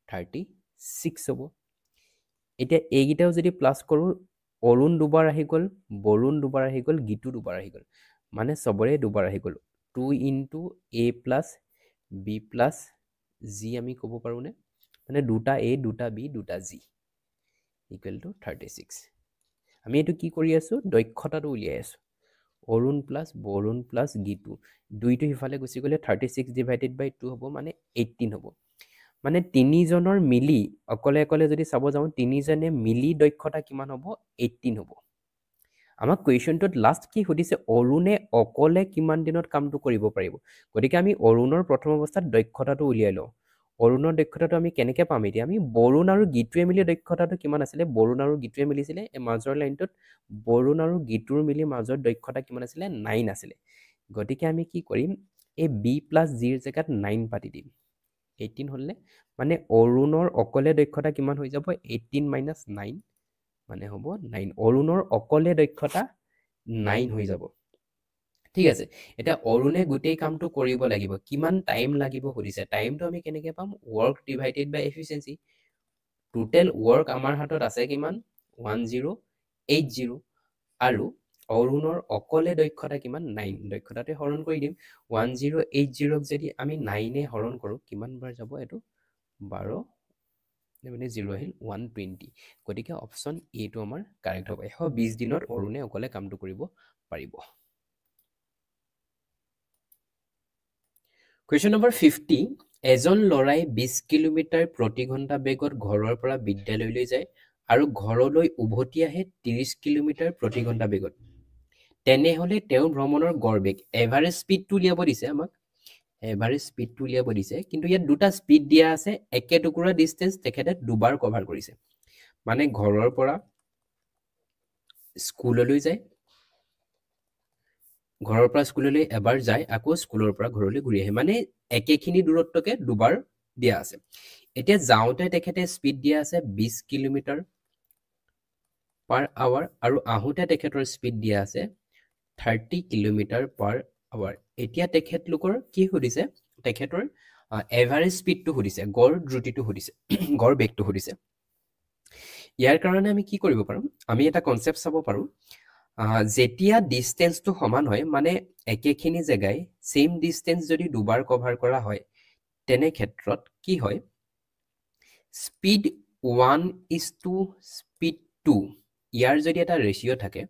36 হ'ব এতিয়া এইকেইটাও যদি প্লাস কৰোঁ অৰুণ দুবাৰ আহি গ'ল বৰুণ দুবাৰ আহি গ'ল গীতু দুবাৰ আহি গ'ল মানে সবৰে দুবাৰ আহি গ'ল 2 into a plus b plus g আমি ক'ব পাৰোঁনে মানে দুটা a দুটা b দুটা g equal to 36 আমি এইটো কি কৰি আছোঁ দক্ষতাটো উলিয়াই আছোঁ অৰুণ প্লাস বৰুণ প্লাস গীতু দুইটো সিফালে গুচি গ'লে 36 divided by 2 হ'ব মানে 18 হ'ব মানে তিনিজনৰ মিলি অকলে অকলে যদি চাব যাওঁ তিনিজনে মিলি দক্ষতা কিমান হ'ব 18 হ'ব আমাক কুৱেশ্যনটোত লাষ্ট কি সুধিছে অৰুণে অকলে কিমান দিনত কামটো কৰিব পাৰিব গতিকে আমি অৰুণৰ প্ৰথম অৱস্থাত দক্ষতাটো উলিয়াই লওঁ অৰুণৰ দক্ষতাটো আমি কেনেকৈ পাম এতিয়া আমি বৰুণ আৰু গীতুৱে মিলি দক্ষতাটো কিমান আছিলে বৰুণ আৰু গীতুৱে মিলিছিলে এই মাজৰ লাইনটোত বৰুণ আৰু গীতুৰ মিলি মাজৰ দক্ষতা কিমান আছিলে 9 আছিলে গতিকে আমি কি কৰিম এই b প্লাস জিৰ জেগাত 9 পাতি দিম 18 হ'লনে মানে অৰুণৰ অকলে দক্ষতা কিমান হৈ যাব 18 minus 9 মানে হ'ব 9 অৰুণৰ অকলে দক্ষতা 9 হৈ যাব ঠিক আছে এটা অৰুণে গোটেই কামটো কৰিব লাগিব কিমান টাইম লাগিব সুধিছে টাইমটো আমি কেনেকৈ পাম work divided by efficiency total work আমাৰ হাতত আছে কিমান 1080 আৰু অৰুণৰ অকলে দক্ষতা কিমান 9 দক্ষতাতে হৰণ কৰি দিম 1080ক যদি আমি 9 এ হৰণ কৰোঁ কিমান বাৰ যাব এইটো 12 মানে 0 আহিল 120 গতিকে অপশ্যন এটো আমাৰ কাৰেক্ট হ'ব 120 দিনত অৰুণে অকলে কামটো কৰিব পাৰিব কুৱেশ্যন নম্বৰ 50 এজন ল'ৰাই 20 কিলোমিটাৰ প্ৰতি ঘণ্টা বেগত ঘৰৰ পৰা বিদ্যালয়লৈ যায় আৰু ঘৰলৈ উভতি আহে 30 কিলোমিটাৰ প্ৰতি ঘণ্টা বেগত তেনেহ'লে তেওঁৰ ভ্ৰমণৰ গড় বেগ এভাৰেজ স্পীডটো উলিয়াব দিছে আমাক এভাৰেজ স্পীডটো উলিয়াব দিছে কিন্তু ইয়াত দুটা স্পীড দিয়া আছে একে টুকুৰা ডিষ্টেন্স তেখেতে দুবাৰ কভাৰ কৰিছে মানে ঘৰৰ পৰা স্কুললৈ যায় ঘৰৰ পৰা স্কুললৈ এবাৰ যায় আকৌ স্কুলৰ পৰা ঘৰলৈ ঘূৰি আহে মানে একেখিনি দূৰত্বকে দুবাৰ দিয়া আছে এতিয়া যাওঁতে তেখেতে স্পীড দিয়া আছে 20 কিলোমিটাৰ পাৰ আৱাৰ আৰু আহোঁতে তেখেতৰ স্পীড দিয়া আছে 30 কিলোমিটাৰ পাৰ আৱাৰ এতিয়া তেখেতলোকৰ কি সুধিছে তেখেতৰ এভাৰেজ স্পীডটো সুধিছে গড় দ্ৰুতিটো সুধিছে গড় বেগটো সুধিছে ইয়াৰ কাৰণে আমি কি কৰিব পাৰোঁ আমি এটা কনচেপ্ট চাব পাৰোঁ যেতিয়া ডিষ্টেন্সটো সমান হয় মানে একেখিনি জেগাই সেম ডিষ্টেন্স যদি দুবাৰ কভাৰ কৰা হয় তেনে ক্ষেত্ৰত কি হয় স্পীড 1:স্পীড 2 ইয়াৰ যদি এটা ৰেচিঅ' থাকে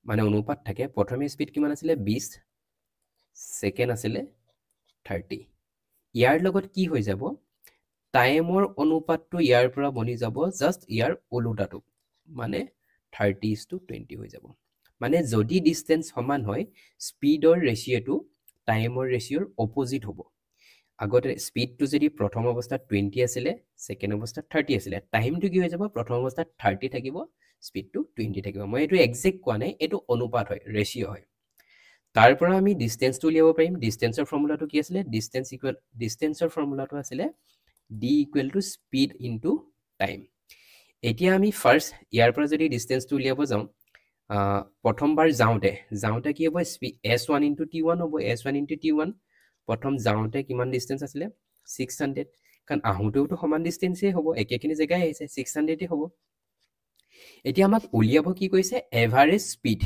মানে অনুপাত থাকে প্ৰথমে স্পীড কিমান আছিলে 20 সেকেন্ড আছিলে 30 ইয়াৰ লগত কি হৈ যাব টাইমৰ অনুপাতটো ইয়াৰ পৰা বনি যাব জাস্ট ইয়াৰ ওলোটাটো মানে 30:20 হৈ যাব মানে যদি ডিসটেন্স সমান হয় স্পিডৰ ৰেশিওটো টাইমৰ ৰেশিওৰ অপোজিট হ'ব আগতে স্পিডটো যদি প্ৰথম অৱস্থাত 20 আছিলে সেকেন্ড অৱস্থাত 30 আছিলে টাইমটো কি হৈ যাব প্ৰথম অৱস্থাত 30 থাকিব স্পিডটো 20 থাকিব মই এটো এক্সাক্ট কোৱা নাই এটো অনুপাত হয় ৰেশিও হয় তাৰ পৰা আমি ডিসটেন্সটো উলিয়াব পাৰিম ডিসটেন্সৰ ফৰ্মুলাটো কি আছিলে ডিসটেন্সৰ ফৰ্মুলাটো আছিলে d equal to speed into time এতিয়া আমি ফাৰ্স্ট ইয়াৰ পৰা যদি ডিসটেন্সটো উলিয়াব যাওঁ প্ৰথমবাৰ যাওঁতে কি হ'ব s1 into t1 হ'ব s1 into t1 প্ৰথম যাওঁতে কিমান ডিসটেন্স আছিলে 600 কাৰণ আহোতেওটো সমান ডিসটেন্সই হ'ব একেখিনি জেগায় আহিছে 600 হ'ব এতিয়া আমাক উলিয়াব কি কৈছে এভাৰেজ স্পিড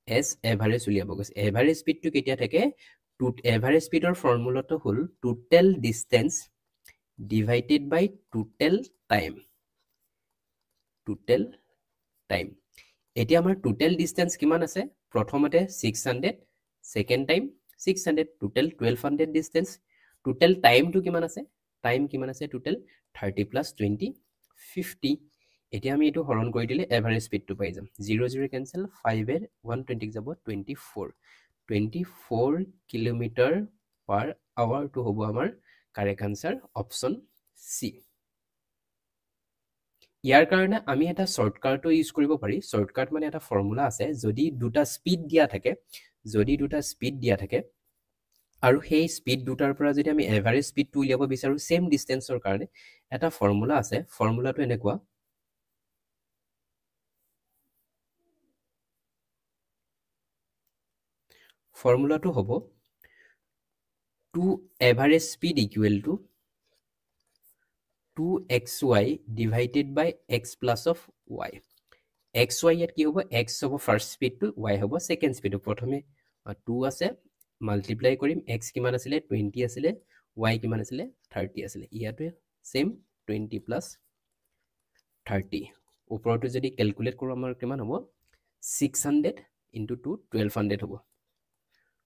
s এভাৰেজ উলিয়াব কৈছে এভাৰেজ স্পিডটো কেতিয়া থাকে এভাৰেজ স্পিডৰ ফৰ্মুলাটো হ'ল total distance divided by total time এতিয়া আমাৰ টোটেল ডিসটেন্স কিমান আছে প্ৰথমতে 600 second time 600 total 1200 distance total টাইমটো কিমান আছে টোটেল 30 plus 20 50 এতিয়া আমি এটো হৰণ কৰি দিলে এভাৰেজ স্পিডটো পাই যাম 0 0 ক্যান্সেল 5 এৰ 120 যাব 24 কিলোমিটাৰ পাৰ আৱাৰ টু হ'ব আমাৰ কাৰেক্ট আনসাৰ অপশন সি ইয়াৰ কাৰণে আমি এটা শৰ্টকাটও ইউজ কৰিব পাৰি শৰ্টকাট মানে এটা ফৰ্মুলা আছে যদি দুটা স্পিড দিয়া থাকে আৰু সেই স্পিড দুটাৰ পৰা যদি আমি এভাৰেজ স্পিডটো উলিয়াব বিচাৰো সেম ডিসটেন্সৰ কাৰণে এটা ফৰ্মুলা আছে ফৰ্মুলাটো এনেকুৱা ফৰ্মুলাটো হ'ব 2 average speed equal to 2xy divided by x plus of y xy ইয়াত কি হ'ব x হ'ব ফার্স্ট স্পিড টু y হ'ব সেকেন্ড স্পিড প্ৰথমে 2 আছে মাল্টিপ্লাই কৰিম x কিমান আছিলে 20 আছিলে y কিমান আছিলে 30 আছিলে ইয়াটো সেম 20 plus 30 ওপৰটো যদি ক্যালকুলেট কৰো আমাৰ কিমান হ'ব 600 into 2 1200 হ'ব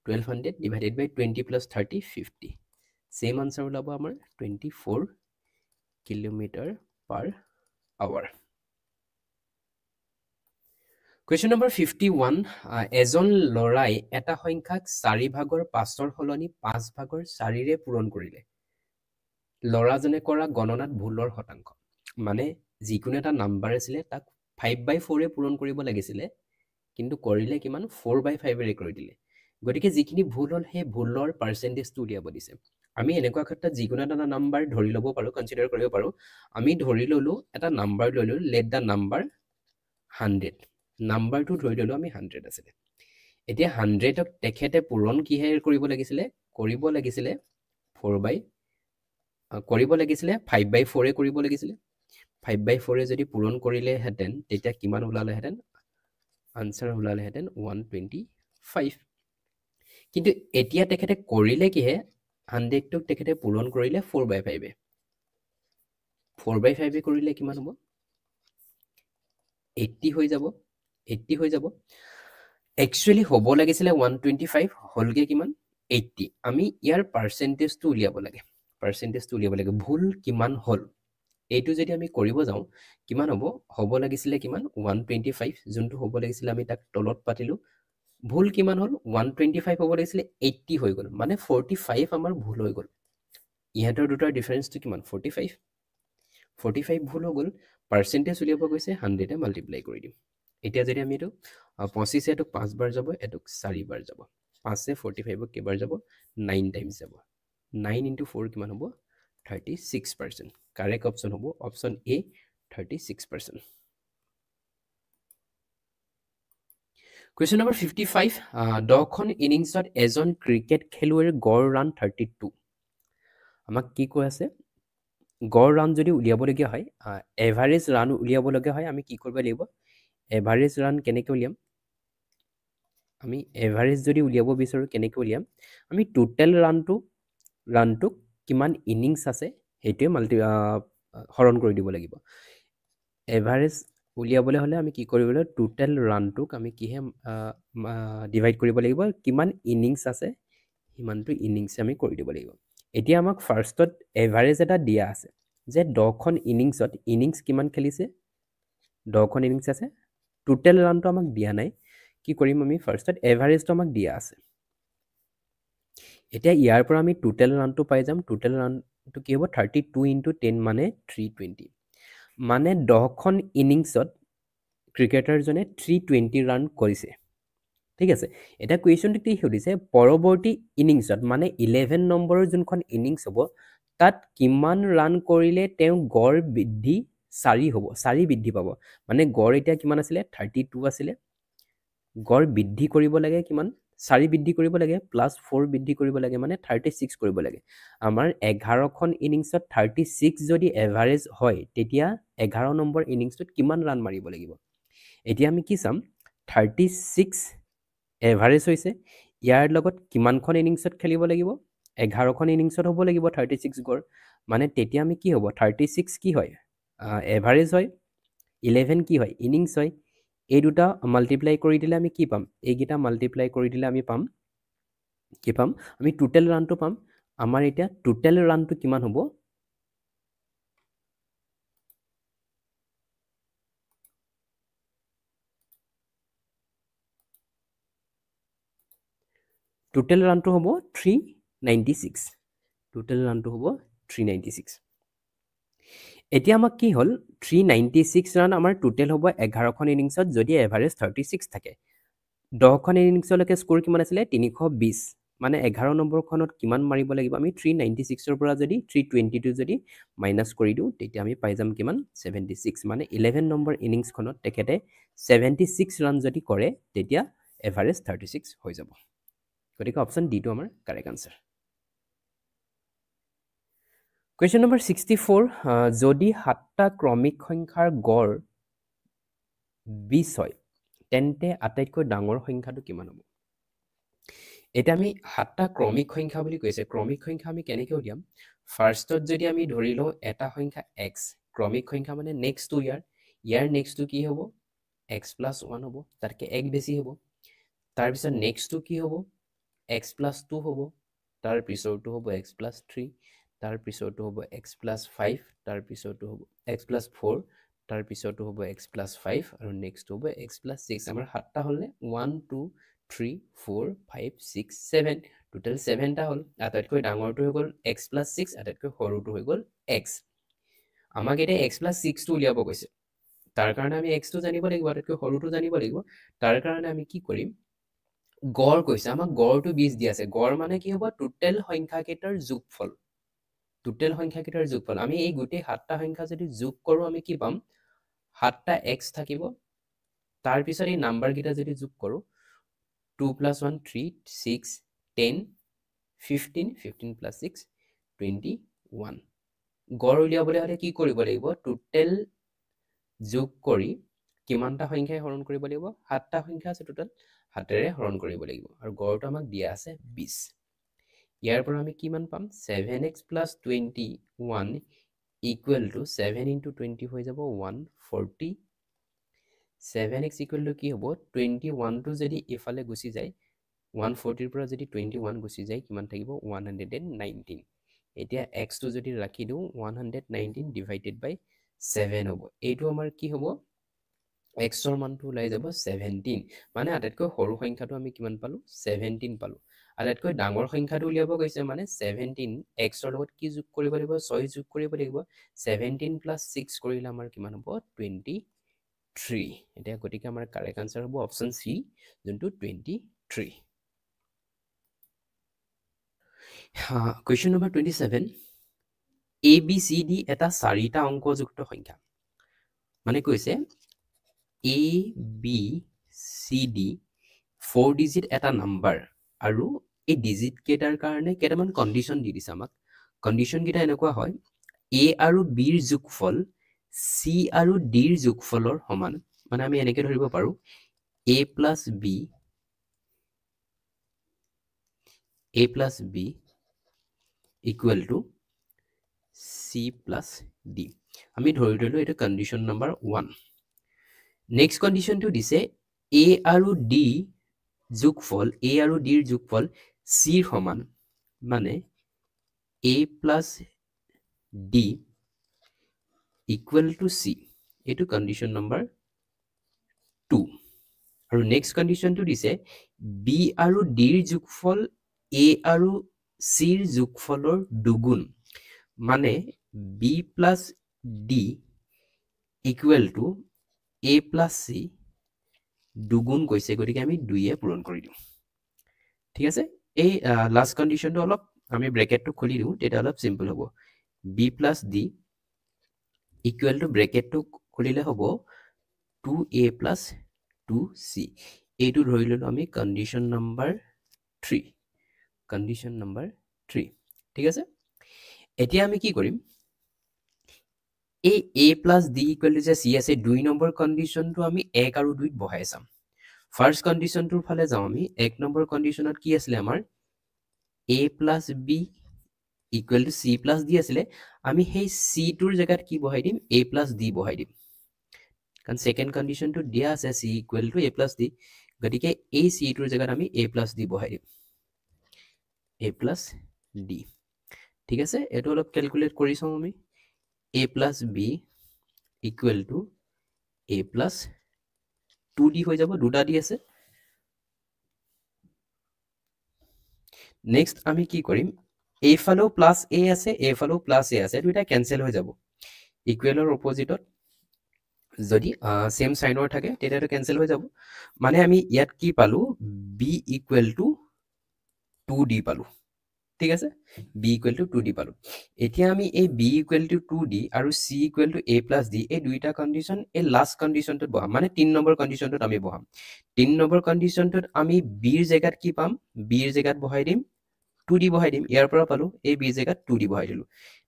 1200 divided by 20 plus 30 50 same answer ওলাব আমাৰ 24 kilometer per hour question number 51 এজন লৰাই এটা সংখ্যাক 4 ভাগৰ 5ৰ হলনি 5 ভাগৰ 4 ৰে পূৰণ কৰিলে লৰাজনে কৰা গণনাত ভুলৰ শতাংশ মানে যিকোনো এটা নাম্বাৰ আছিলে তাক 5/4 ৰে পূৰণ কৰিব লাগিছিলে কিন্তু কৰিলে কিমান 4/5 ৰে কৰি দিলে গটিকে যিখিনি ভুল হল হে ভুলৰ পাৰ্সেন্টেজটো উলিয়াব দিছে আমি এনেকুৱা ক্ষেত্ৰত যিকোনো এটা নাম্বাৰ ধৰি লব পাৰো কনসিডাৰ কৰিব পাৰো আমি ধৰি ললো এটা নাম্বাৰ ললো লেট দা নাম্বাৰ 100 নাম্বাৰটো ধৰি ললো আমি 100 আছে এতিয়া 100ক তেখেতে পূৰণ কিহে কৰিব লাগিছিলে 5/4 এ কৰিব লাগিছিলে 5/4 এ যদি পূৰণ কৰিলে হেতেন তেতিয়া কিমান ওলালে হেতেন আনসাৰ ওলালে হেতেন 125 কিন্তু এতিয়া তেখেতে কৰিলে কিহে 100 টোক তেখেতে পূৰণ কৰিলে 4/5 এ 4/5 এ কৰিলে কিমান হ'ব 80 হৈ যাব একচুয়ালি হ'ব লাগিছিলে 125 হলগে কিমান 80 আমি ইয়াৰ পাৰ্সেন্টেজটো উলিয়াব লাগে ভুল কিমান হল এইটো যদি আমি কৰিব যাও কিমান হ'ব লাগিছিলে কিমান 125 যোনটো হ'ব লাগিছিলে আমি তাক তলত পাতিলো ভুল কিমান হল 125 হ'ব লাগিছিলে 80 হৈ গল মানে 45 আমাৰ ভুল হৈ গল ইহঁতৰ দুটাৰ ডিফাৰেন্সটো কিমান 45 ভুল হৈ গল পাৰ্সেন্টেজ উলিয়াব গৈছে 100 এ মাল্টিপ্লাই কৰি দিম এতিয়া যদি আমি এটো 25 এটো 5 বাৰ যাব এটো 4 বাৰ যাব 5 এ 45 ক কেবাৰ যাব 9 টাইমছ যাব 9 into 4 কিমান হ'ব 36% কারেক্ট অপশন হ'ব অপশন এ 36% Question number 55 দখন ইনিংছত এজন ক্ৰিকেট খেলুৱৈৰ গড় ৰান 32 আমাক কি কৈ আছে গড় ৰান যদি উলিয়াব লগিয়া হয় এভাৰেজ ৰান উলিয়াব লগিয়া হয় আমি কি কৰিব লাগিব এভাৰেজ ৰান কেনেকৈ উলিয়াম আমি এভাৰেজ যদি উলিয়াব বিচাৰো কেনেকৈ উলিয়াম আমি টোটাল ৰানটো কিমান ইনিংস আছে হেইটোৱে হৰণ কৰি দিব লাগিব এভাৰেজ উলিয়াবলৈ হ'লে আমি কি কৰিব লাগিব টোটেল ৰানটোক আমি কিহে ডিভাইড কৰিব লাগিব কিমান ইনিংছ আছে সিমানটো ইনিংছে আমি কৰি দিব লাগিব এতিয়া আমাক ফাৰ্ষ্টত এভাৰেজ এটা দিয়া আছে যে 10খন ইনিংছত ইনিংছ কিমান খেলিছে 10খন ইনিংছ আছে টোটেল ৰানটো আমাক দিয়া নাই কি কৰিম আমি ফাৰ্ষ্টত এভাৰেজটো আমাক দিয়া আছে এতিয়া ইয়াৰ পৰা আমি টোটেল ৰানটো পাই যাম টোটেল ৰানটো কি হ'ব 32 × 10 মানে 320 মানে 10খন ইনিংছত ক্ৰিকেটাৰজনে 320 ৰান কৰিছে ঠিক আছে এটা কুৱেশ্যনটো কি সুধিছে পৰৱৰ্তী ইনিংছত মানে 11 নম্বৰৰ যোনখন ইনিংছ হ'ব তাত কিমান ৰান কৰিলে তেওঁ গড় বৃদ্ধি 4 হ'ব 4 বৃদ্ধি পাব মানে গড় এতিয়া কিমান আছিলে 32 আছিলে গড় বৃদ্ধি কৰিব লাগে কিমান 4 বৃদ্ধি কৰিব লাগে +4 বৃদ্ধি কৰিব লাগে মানে 36 কৰিব লাগে আমাৰ 11খন ইনিংছত 36 যদি এভাৰেজ হয় তেতিয়া 11 নম্বৰ ইনিংছটোত কিমান ৰান মাৰিব লাগিব এতিয়া আমি কি চাম 36 এভাৰেজ হৈছে ইয়াৰ লগত কিমানখন ইনিংছত খেলিব লাগিব 11খন ইনিংছত হ'ব লাগিব 36 গড় মানে তেতিয়া আমি কি হ'ব 36 কি হয় এভাৰেজ হয় 11 কি হয় ইনিংছ হয় এই দুটা মাল্টিপ্লাই কৰি দিলে আমি কি পাম এইকেইটা মাল্টিপ্লাই কৰি দিলে আমি পাম কি পাম আমি টোটেল ৰানটো পাম আমাৰ এতিয়া টোটেল ৰানটো কিমান হ'ব টোটেল ৰানটো হ'ব 396 টোটেল ৰানটো হ'ব 396 এতিয়া আমাক কি হ'ল 396 ৰান আমাৰ টোটেল হ'ব 11খন ইনিংছত যদি এভাৰেজ 36 থাকে 10খন ইনিংছলৈকে স্ক'ৰ কিমান আছিলে 320 মানে 11 নম্বৰখনত কিমান মাৰিব লাগিব আমি 396ৰ পৰা যদি 322 যদি মাইনাছ কৰি দিওঁ তেতিয়া আমি পাই যাম কিমান 76 মানে 11 নম্বৰ ইনিংছখনত তেখেতে 76 ৰান যদি কৰে তেতিয়া এভাৰেজ 36 হৈ যাব গতিকে অপশ্যন ডিটো আমাৰ কাৰেক্ট আনচাৰ কুৱেশ্যন নম্বৰ 64 যদি 7টা ক্ৰমিক সংখ্যাৰ গড় 20 হয় তেন্তে আটাইতকৈ ডাঙৰ সংখ্যাটো কিমান হ'ব এটা আমি 7টা ক্ৰমিক সংখ্যা বুলি কৈছে ক্ৰমিক সংখ্যা আমি কেনেকৈ উলিয়াম ফাৰ্ষ্টত যদি আমি ধৰি লওঁ এটা সংখ্যা x ক্ৰমিক সংখ্যা মানে নেক্সটটো ইয়াৰ নেক্সটটো কি হ'ব x + 1 হ'ব তাতকে এক বেছি হ'ব তাৰপিছত নেক্সটটো কি হ'ব x + 2 হ'ব তাৰ পিছৰটো হ'ব x + 3 তাৰ পিছৰটো হ'ব x + 5 তাৰ পিছৰটো হ'ব x + 4 তাৰ পিছৰটো হ'ব x + 5 আৰু নেক্সট হ'ব x + 6 আমাৰ 7টা হ'লনে 1 2 3 4 5 6 7 টোটেল 7টা হ'ল আটাইতকৈ ডাঙৰটো হৈ গ'ল x + 6 আটাইতকৈ সৰুটো হৈ গ'ল x আমাক এতিয়া x + 6টো উলিয়াব কৈছে তাৰ কাৰণে আমি x টো জানিব লাগিব আটাইতকৈ সৰুটো জানিব লাগিব তাৰ কাৰণে আমি কি কৰিম গড় কৈছে আমাক গড়টো 20 দি আছে গড় মানে কি হ'ব টোটেল সংখ্যাকেইটাৰ যোগফল টোটেল সংখ্যাকেইটাৰ যোগফল আমি এই গোটেই 7টা সংখ্যা যদি যোগ কৰোঁ আমি কি পাম 7টা x থাকিব তাৰ পিছত এই নাম্বাৰকেইটা যদি যোগ কৰোঁ 2 + 1 3 6 10 15 15 + 6 21 গড় উলিয়াবলৈ হ'লে কি কৰিব লাগিব টোটেল যোগ কৰি কিমানটা সংখ্যাই হৰণ কৰিব লাগিব 7টা সংখ্যা আছে টোটেল 7ৰে হৰণ কৰিব লাগিব আৰু গড়টো আমাক দিয়া আছে 20 ইয়াৰ পৰা আমি কিমান পাম 7x + 21 = 7 × 20 হৈ যাব 140 7x = কি হ'ব 21টো যদি ইফালে গুচি যায় 140ৰ পৰা যদি 21 গুচি যায় কিমান থাকিব 119 এতিয়া x টো যদি ৰাখি দিওঁ 119 / 7 হ'ব এইটো আমাৰ কি হ'ব x ৰ মানটো ওলাই যাব 17 মানে আটাইতকৈ সৰু সংখ্যাটো আমি কিমান পালো 17 পালো আটাইতকৈ ডাঙৰ সংখ্যাটো উলিয়াব গৈছে মানে 17 x ৰ লগত কি যোগ কৰিব লাগিব 6 যোগ কৰিব লাগিব 17 + 6 কৰিলে আমাৰ কিমান হ'ব 23 এতিয়া গতিকে আমাৰ কাৰেক্ট আনসাৰ হ'ব অপশ্যন চি যোনটো 23 কুৱেশ্যন নম্বৰ 27 ABCD এটা 4টা অংকযুক্ত সংখ্যা মানে কৈছে ABCD 4 ডিজিট এটা নাম্বাৰ আৰু এই ডিজিট কেইটাৰ কাৰণে কেইটামান কণ্ডিশ্যন দি দিছে আমাক কণ্ডিশ্যন কেইটা এনেকুৱা হয় A আৰু B ৰ যোগফল C আৰু D ৰ যোগফলৰ সমান মানে আমি এনেকৈ ধৰিব পাৰো A + B = C + D আমি ধৰি ললো এইটো কণ্ডিশ্যন নম্বৰ 1 নেক্সট কণ্ডিশ্যনটো দিছে a আৰু d যোগফল a আৰু d ৰ যোগফল c ৰ সমান মানে a plus d equal to c এইটো কণ্ডিশ্যন নম্বৰ 2 আৰু নেক্সট কণ্ডিশ্যনটো দিছে b আৰু d ৰ যোগফল a আৰু c ৰ যোগফলৰ দুগুণ মানে b plus d equal to a plus c দুগুণ কৈছে গতিকে আমি 2 এ পূৰণ কৰি দিওঁ ঠিক আছে এই লাষ্ট কণ্ডিশ্যনটো অলপ আমি ব্ৰেকেটটো খুলি দিওঁ তেতিয়া অলপ সিম্পল হ'ব b plus d equal to ব্ৰেকেটটো খুলিলে হ'ব 2a plus 2c এইটো ধৰি ললো আমি কণ্ডিশ্যন নম্বৰ 3 কণ্ডিশ্যন নম্বৰ 3 ঠিক আছে এতিয়া আমি কি কৰিম এই a plus d equal to যে c আছে 2 নম্বৰ কণ্ডিশ্যনটো আমি 1 আৰু 2 বহাই চাম ফাৰ্ষ্ট কণ্ডিশ্যনটোৰ ফালে যাওঁ আমি 1 নম্বৰ কণ্ডিশ্যনত কি আছিলে আমাৰ a plus b equal to c plus d আছিলে আমি সেই c টোৰ জায়গাত কি বহাই দিম a plus d বহাই দিম কাৰণ সেকেন্ড কণ্ডিশ্যনটো দিয়া আছে c equal to a plus d গতিকে এই c টোৰ জায়গাত আমি a plus d বহাই দিম a plus d ঠিক আছে এটো অলপ ক্যালকুলেট কৰি চাও আমি a plus b equal to a plus 2d হৈ যাব দুটা দি আছে নেক্সট আমি কি কৰিম a ফালেও প্লাস a আছে a ফালেও প্লাস a আছে দুটা ক্যান্সেল হৈ যাব ইকুৱেলৰ অপজিটত যদি সেম সাইনৰ থাকে তেতিয়াটো ক্যান্সেল হৈ যাব মানে আমি ইয়াত কি পালো b equal to 2d পালো ঠিক আছে b equal to 2d পালো এতিয়া আমি এই b equal to 2d আৰু c equal to a plus d এই দুইটা কন্ডিশন এই লাস্ট কন্ডিশনটোত বহাম মানে 3 নম্বৰ কন্ডিশনটোত আমি বহাম 3 নম্বৰ কন্ডিশনটোত আমি b ৰ জায়গাত কি পাম b ৰ জায়গাত বহাই দিম 2d বহাই দিম ইয়াৰ পৰা পালো এই b ৰ জায়গাত 2d বহাই দিলো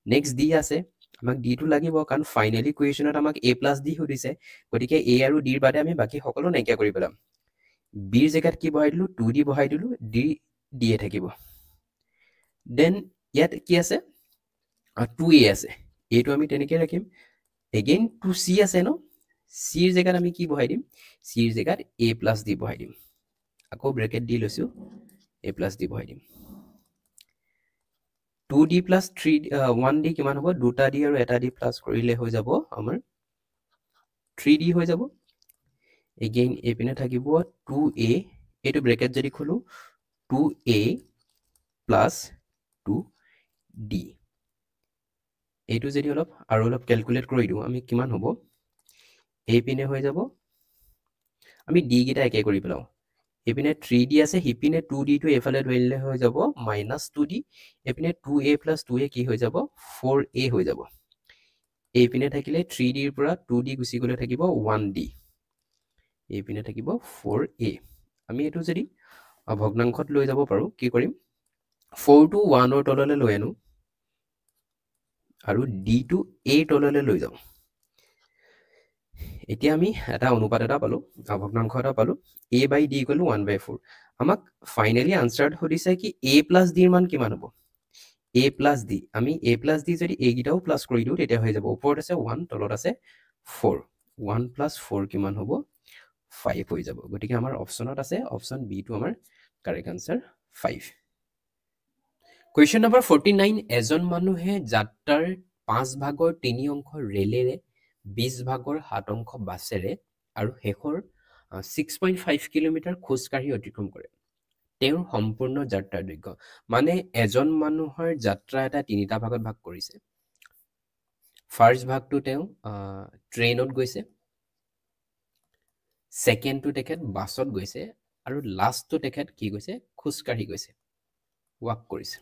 নেক্সট d আছে আমাক d টো লাগিব কাৰণ ফাইনালি ইকুৱেশ্যনত আমাক a plus d সুধিছে গতিকে a আৰু d ৰ বাদে আমি বাকি সকলো নাইকিয়া কৰি পেলাম b ৰ জায়গাত কি বহাই দিলো 2d বহাই দিলো d d এ থাকিব দেন ইয়াত কি আছে 2a আছে এইটো আমি তেনেকৈ ৰাখিম এগেইন 2c আছে ন c ৰ জায়গাত আমি কি বহাই দিম c ৰ জায়গাত a plus d বহাই দিম আকৌ ব্ৰেকেট দি লৈছো a plus d বহাই দিম 2d plus 1d কিমান হ'ব দুটা d আৰু এটা d প্লাস কৰিলে হৈ যাব আমাৰ 3d হৈ যাব এগেইন এপিনে থাকিব 2a এইটো ব্ৰেকেট যদি খোলো 2a plus 2d এইটো যদি অলপ আৰু অলপ ক্যালকুলেট কৰি দিও আমি কিমান হ'ব এই পিনে হৈ যাব আমি d গিটা একে কৰি পেলাও এপিনে 3d আছে হিপিনে 2d টো এফালে ধৰিলে হৈ যাব -2d এপিনে 2a plus 2a কি হৈ যাব 4a হৈ যাব এই পিনে থাকিলে 3d ৰ পৰা 2d গুছি গলে থাকিব 1d এই পিনে থাকিব 4a আমি এটো যদি ভগ্নাংশত লৈ যাব পাৰো কি কৰিম 4 টো 1 ৰ তললৈ লৈ আনো আৰু d টো a তললৈ লৈ যাও এতিয়া আমি এটা অনুপাত এটা পালো ভগ্নাংশ এটা পালো a by d equal to 1/4 আমাক ফাইনালি আনসারড হদিছে কি a plus d ৰ মান কিমান হ'ব a plus d আমি a plus d যদি a গিটাও প্লাস কৰি দিও তেতিয়া হৈ যাব ওপৰত আছে 1 তলত আছে 4 1 plus 4 কিমান হ'ব 5 হৈ যাব গতিকে আমাৰ অপচনত আছে অপচন বি টো আমাৰ কাৰেক্ট আনসাৰ 5 Question number 49 এজন মানুহে যাত্ৰাৰ 5 ভাগৰ 3 অংশ ৰেলেৰে 20 ভাগৰ 7 অংশ বাছেৰে আৰু শেষৰ 6.5 কিলোমিটাৰ খোজ কাঢ়ি অতিক্ৰম কৰে তেওঁৰ সম্পূৰ্ণ যাত্ৰাৰ দৈৰ্ঘ্য মানে এজন মানুহৰ যাত্ৰা এটা তিনিটা ভাগত ভাগ কৰিছে ফাৰ্স্ট ভাগটো তেওঁ ট্ৰেইনত গৈছে সেকেন্ডটো তেখেত বাছত গৈছে আৰু লাষ্টটো তেখেত কি গৈছে খোজ কাঢ়ি গৈছে ওয়াক কৰিছে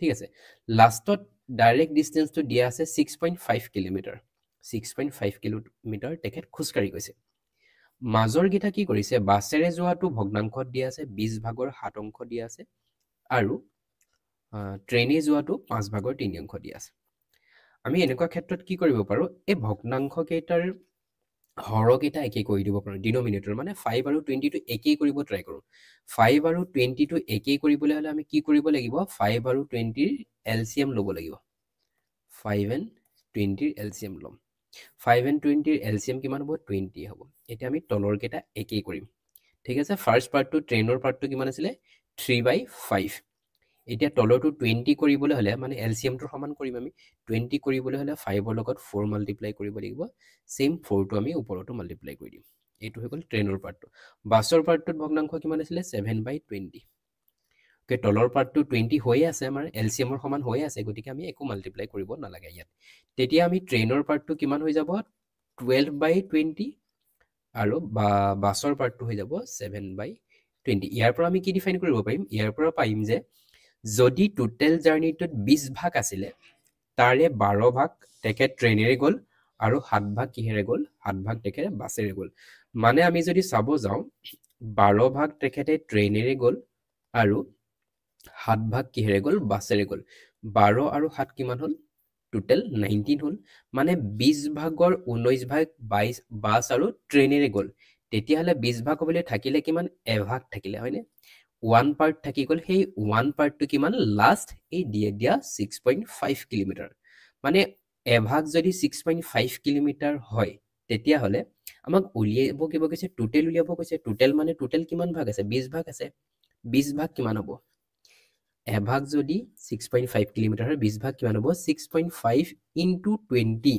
ঠিক আছে লাষ্টত ডাইৰেক্ট ডিসটেন্সটো দিয়া আছে 6.5 কিলোমিটাৰ 6.5 কিলোমিটাৰ তেখেত খোজকাঢ়ি গৈছে মাজৰ গিটা কি কৰিছে বাছেৰে যোৱাটো ভগ্নাংশত দিয়া আছে 20 ভাগৰ 7 অংশ দিয়া আছে আৰু ট্ৰেইনে যোৱাটো 5 ভাগৰ 3 অংশ দিয়া আছে আমি এনেকুৱা ক্ষেত্ৰত কি কৰিব পাৰো এই ভগ্নাংশ কেইটাৰ হৰক এটা একে কৰি দিব পাৰো ডিনোমিনেটৰ মানে 5 আৰু 20 টো একে কৰিব ট্ৰাই কৰো 5 আৰু 20 টো একে কৰিবলৈ হলে আমি কি কৰিব লাগিব 5 আৰু 20 ৰ এলসিএম লব লাগিব 5 and 20 ৰ এলসিএম লম 5 and 20 ৰ এলসিএম কিমান হ'ব 20 হ'ব এতিয়া আমি তলৰ কেইটা একেই কৰিম ঠিক আছে ফাৰ্ষ্ট পাৰ্টটো ট্ৰেইনৰ পাৰ্টটো কিমান আছিলে 3/5 এতিয়া তলৰটো 20 কৰিবলৈ হ'লে মানে এলচিএমটোৰ সমান কৰিম আমি 20 কৰিবলৈ হ'লে 5ৰ লগত 4 মাল্টিপ্লাই কৰিব লাগিব সেম 4টো আমি ওপৰতো মাল্টিপ্লাই কৰি দিম এইটো হৈ গ'ল ট্ৰেইনৰ পাৰ্টটো বাছৰ পাৰ্টটোত ভগ্নাংশ কিমান আছিলে 7/20 কে তলৰ পাৰ্টটো 20 হৈয়ে আছে আমাৰ এলচিএমৰ সমান হৈয়ে আছে গতিকে আমি একো মাল্টিপ্লাই কৰিব নালাগে ইয়াত তেতিয়া আমি ট্ৰেইনৰ পাৰ্টটো কিমান হৈ যাব 12/20 আৰু বাছৰ পাৰ্টটো হৈ যাব 7/20 ইয়াৰ পৰা আমি কি ডিফাইন কৰিব পাৰিম ইয়াৰ পৰা পাৰিম যে যদি টোটেল জাৰ্নিটোত 20 ভাগ আছিলে তাৰে 12 ভাগ তেখেত ট্ৰেইনেৰে গ'ল আৰু 7 ভাগ কিহেৰে গ'ল 7 ভাগ তেখেতে বাছেৰে গ'ল মানে আমি যদি চাব যাওঁ 12 ভাগ তেখেতে ট্ৰেইনেৰে গ'ল আৰু 7 ভাগ কিহেৰে গ'ল বাছেৰে গ'ল 12 আৰু 7 কিমান হ'ল টোটেল 19 হ'ল মানে 20 ভাগৰ 19 ভাগ 22 বাছ আৰু ট্ৰেইনেৰে গ'ল তেতিয়াহ'লে 20 ভাগ হ'বলৈ থাকিলে কিমান এভাগ থাকিলে হয়নে 1 পাৰ্ট থাকি গ'ল সেই 1 পাৰ্টটো কিমান লাষ্ট এই দিয়া 6.5 কিলোমিটাৰ মানে এভাগ যদি 6.5 কিলোমিটাৰ হয় তেতিয়াহ'লে আমাক উলিয়াব কিবা কৈছে টোটেল উলিয়াব কৈছে টোটেল মানে টোটেল কিমান ভাগ আছে 20 ভাগ আছে 20 ভাগ কিমান হ'ব এভাগ যদি 6.5 কিলোমিটাৰ হয় 20 ভাগ কিমান হ'ব 6.5 ইনটু 20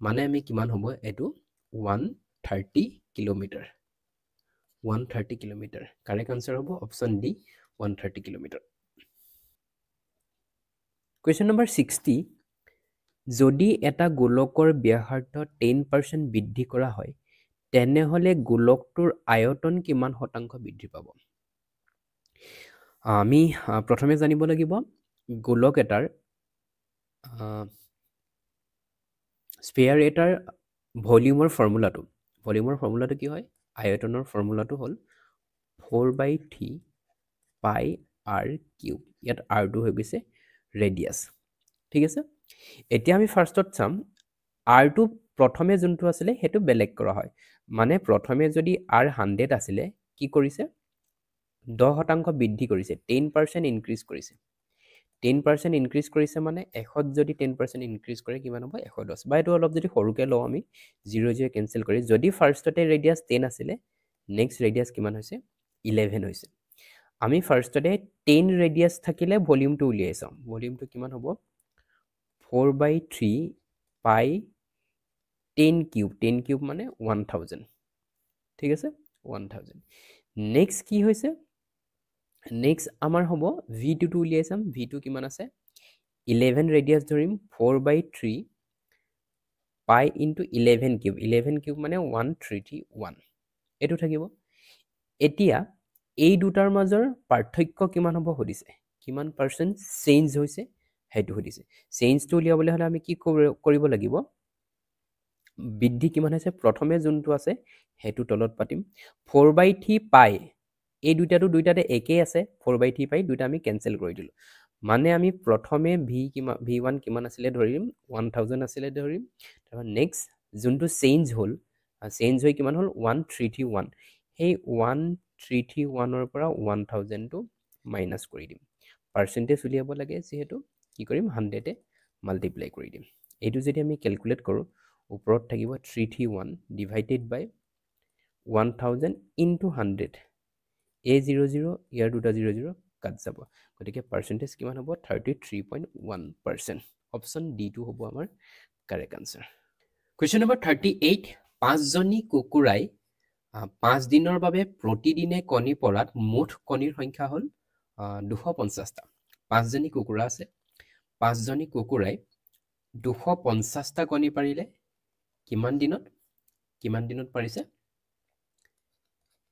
মানে আমি কিমান হ'ব এটো 130 কিলোমিটাৰ 130 কিলোমিটাৰ কাৰেক্ট আনসাৰ হ'ব option D 130 kilometre question number 60 যদি এটা গোলকৰ ব্যাসাৰ্ধ 10% বৃদ্ধি কৰা হয় তেনেহলে গোলকটোৰ আয়তন কিমান শতাংশ বৃদ্ধি পাব আমি প্ৰথমে জানিব লাগিব গোলক এটাৰ স্ফিয়াৰ এটাৰ ভলিউমৰ ফৰ্মুলাটো কি হয় আয়তনৰ ফৰ্মুলাটো হ'ল 4/3 পাই r কিউব ইয়াত r2 হৈ গৈছে ৰেডিয়াস ঠিক আছে এতিয়া আমি ফাৰ্ষ্টত চাম r2 প্ৰথমে যোনটো আছিলে হেতু বেলেগ কৰা হয় মানে প্ৰথমে যদি r 100 আছিলে কি কৰিছে 10% বৃদ্ধি কৰিছে 10% ইনক্ৰিজ কৰিছে 10% ইনক্ৰিজ কৰিছে মানে 100 যদি 10% ইনক্ৰিজ কৰে কিমান হ'ব 110 বা এটো অলপ যদি সৰুকে লও আমি 0 কেনসেল কৰি যদি ফাৰ্ষ্টতে ৰেডিয়াস 10 আছিলে নেক্সট ৰেডিয়াস কিমান হৈছে 11 হৈছে আমি ফাৰ্ষ্টতে 10 ৰেডিয়াস থাকিলে ভলিউমটো উলিয়াই চাম ভলিউমটো কিমান হ'ব 4/3 পাই 10 কিউব মানে 1000 ঠিক আছে 1000 নেক্সট কি হৈছে নেক্সট আমাৰ হ'ব v2 টো উলিয়াই চাম v2 কিমান আছে 11 ৰেডিয়াস ধৰিম 4/3 পাই ইনটু 11 কিউব মানে 1331 এটো থাকিব এতিয়া এই দুটাৰ মাজৰ পাৰ্থক্য কিমান হ'ব সুধিছে কিমান পাৰ্সেন্ট চেঞ্জ হৈছে হেতু সুধিছে চেঞ্জটো উলিয়াবলৈ হলে আমি কি কৰিব লাগিব বৃদ্ধি কিমান হৈছে প্ৰথমে যোনটো আছে হেতু তলত পাতিম 4/3 পাই এই দুইটাতে একেই আছে 4/3 পাই দুইটা আমি কেনসেল কৰি দিলো মানে আমি প্ৰথমে v1 কিমান আছিলে ধৰিম 1000 আছিলে ধৰিম তাৰপা নেক্সট যোনটো চেঞ্জ হৈ কিমান হ'ল 1331 সেই 1331 ৰ পৰা 1000 টো মাইনাস কৰি দিম পাৰ্সেন্টেজ উলিয়াব লাগে যেহেতু কি কৰিম 100 এ মাল্টিপ্লাই কৰি দিম এইটো যদি আমি ক্যালকুলেট কৰো ওপৰত থাকিব 331 ডিভাইডেড বাই 1000 ইনটু 100 a00 ইয়াৰ দুটা 00 কাট যাব গতিকে পার্সেন্টেজ কিমান হ'ব 33.1% অপশন ডি টু হ'ব আমাৰ কাৰেক্ট আনসাৰ কুৱেশ্যন নম্বৰ 38 পাঁচজনী কুকুৰাই 5 দিনৰ বাবে প্ৰতিদিনে কণী পৰাত মুঠ কণীৰ সংখ্যা হ'ল 250টা পাঁচজনী কুকুৰা আছে পাঁচজনী কুকুৰাই 250টা কণী পাৰিলে কিমান দিনত পাৰিছে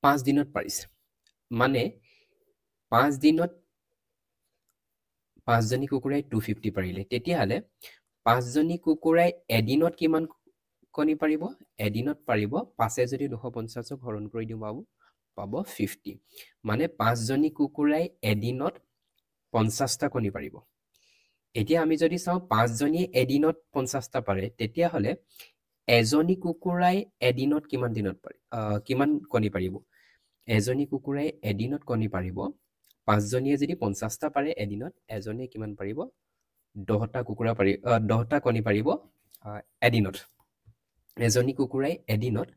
5 দিনত পাৰিছে মানে 5 দিনত পাঁচজনী কুকুৰাই 250 পাৰিলে তেতিয়াহলে পাঁচজনী কুকুৰাই এদিনত কিমান কণী পাৰিব এদিনত পাৰিব 5 যদি 250ক হৰণ কৰি দিও পাব 50 মানে পাঁচজনী কুকুৰাই এদিনত 50টা কণী পাৰিব এতিয়া আমি যদি চাও পাঁচজনী এদিনত 50টা পাৰে তেতিয়াহলে এজনী কুকুৰাই এদিনত কিমান দিনত পাৰি কিমান কণী পাৰিব এজনী কুকুৰাই এদিনত কণী পাৰিব পাঁচজনীয়ে যদি 50টা পাৰে এদিনত এজনে কিমান পাৰিব 10টা কুকুৰা পাৰি 10টা কণী পাৰিব এদিনত এজনী কুকুৰাই এদিনত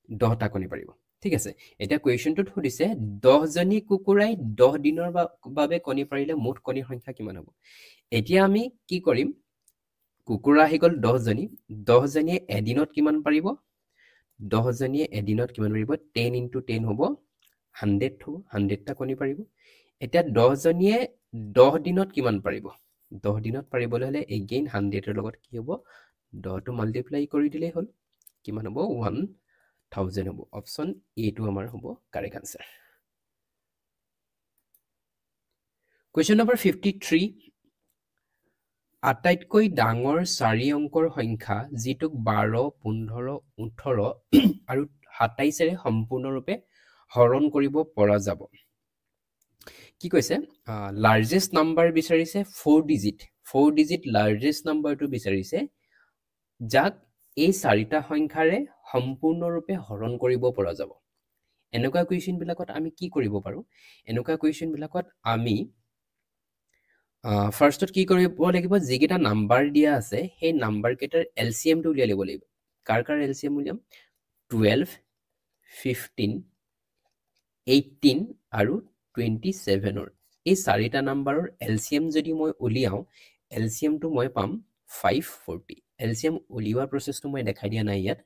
10টা কণী পাৰিব ঠিক আছে এটা কোৱেশ্চনটোত সুধিছে 10 জনী কুকুৰাই 10 দিনৰ বাবে কণী পাৰিলে মুঠ কণীৰ সংখ্যা কিমান হ'ব এতিয়া আমি কি কৰিম কুকুৰা আহি গ'ল 10 জনী 10 জনীয়ে এদিনত কিমান পাৰিব 10 জনীয়ে এদিনত কিমান পাৰিব 10 * 10 হ'ব 100 হ'ব 100টা কণী পাৰিব এতিয়া 10 জনীয়ে 10 দিনত কিমান পাৰিব 10 দিনত পাৰিবলৈ হলে এগেইন 100 ৰ লগত কি হ'ব 10 টো মাল্টিপ্লাই কৰি দিলেই হ'ল কিমান হ'ব 1000 হ'ব অপচন এ টো আমাৰ হ'ব কাৰেক্ট আনসাৰ কোৱেশ্চন নম্বৰ 53 আটাইতকৈ ডাঙৰ 4 অংকৰ সংখ্যা যিটোক 12 15 18 আৰু 27 ৰে সম্পূৰ্ণৰূপে হৰণ কৰিব পৰা যাব কি কৈছে লাৰ্জেষ্ট নাম্বাৰ বিচাৰিছে 4 ডিজিট লাৰ্জেষ্ট নাম্বাৰটো বিচাৰিছে যাক এই চাৰিটা সংখ্যাৰে সম্পূৰ্ণৰূপে হৰণ কৰিব পৰা যাব এনেকুৱা কুৱেশ্চন বিলাকত আমি কি কৰিব পাৰো এনেকুৱা কুৱেশ্চন বিলাকত আমি ফাৰ্ষ্টত কি কৰিব লাগিব যিকেইটা নাম্বাৰ দিয়া আছে সেই নাম্বাৰ কেইটাৰ এলচিএম টো উলিয়াই ল'ব লাগিব কাৰ এলচিএম উলিয়াম 12 15 18 আৰু 27 ৰ এই চাৰিটা নাম্বাৰৰ এলচিএম যদি মই উলিয়াও এলচিএম টো মই পাম 540 এলচিএম উলিওৱা প্ৰসেছটো মই দেখাই দিয়া নাই ইয়াত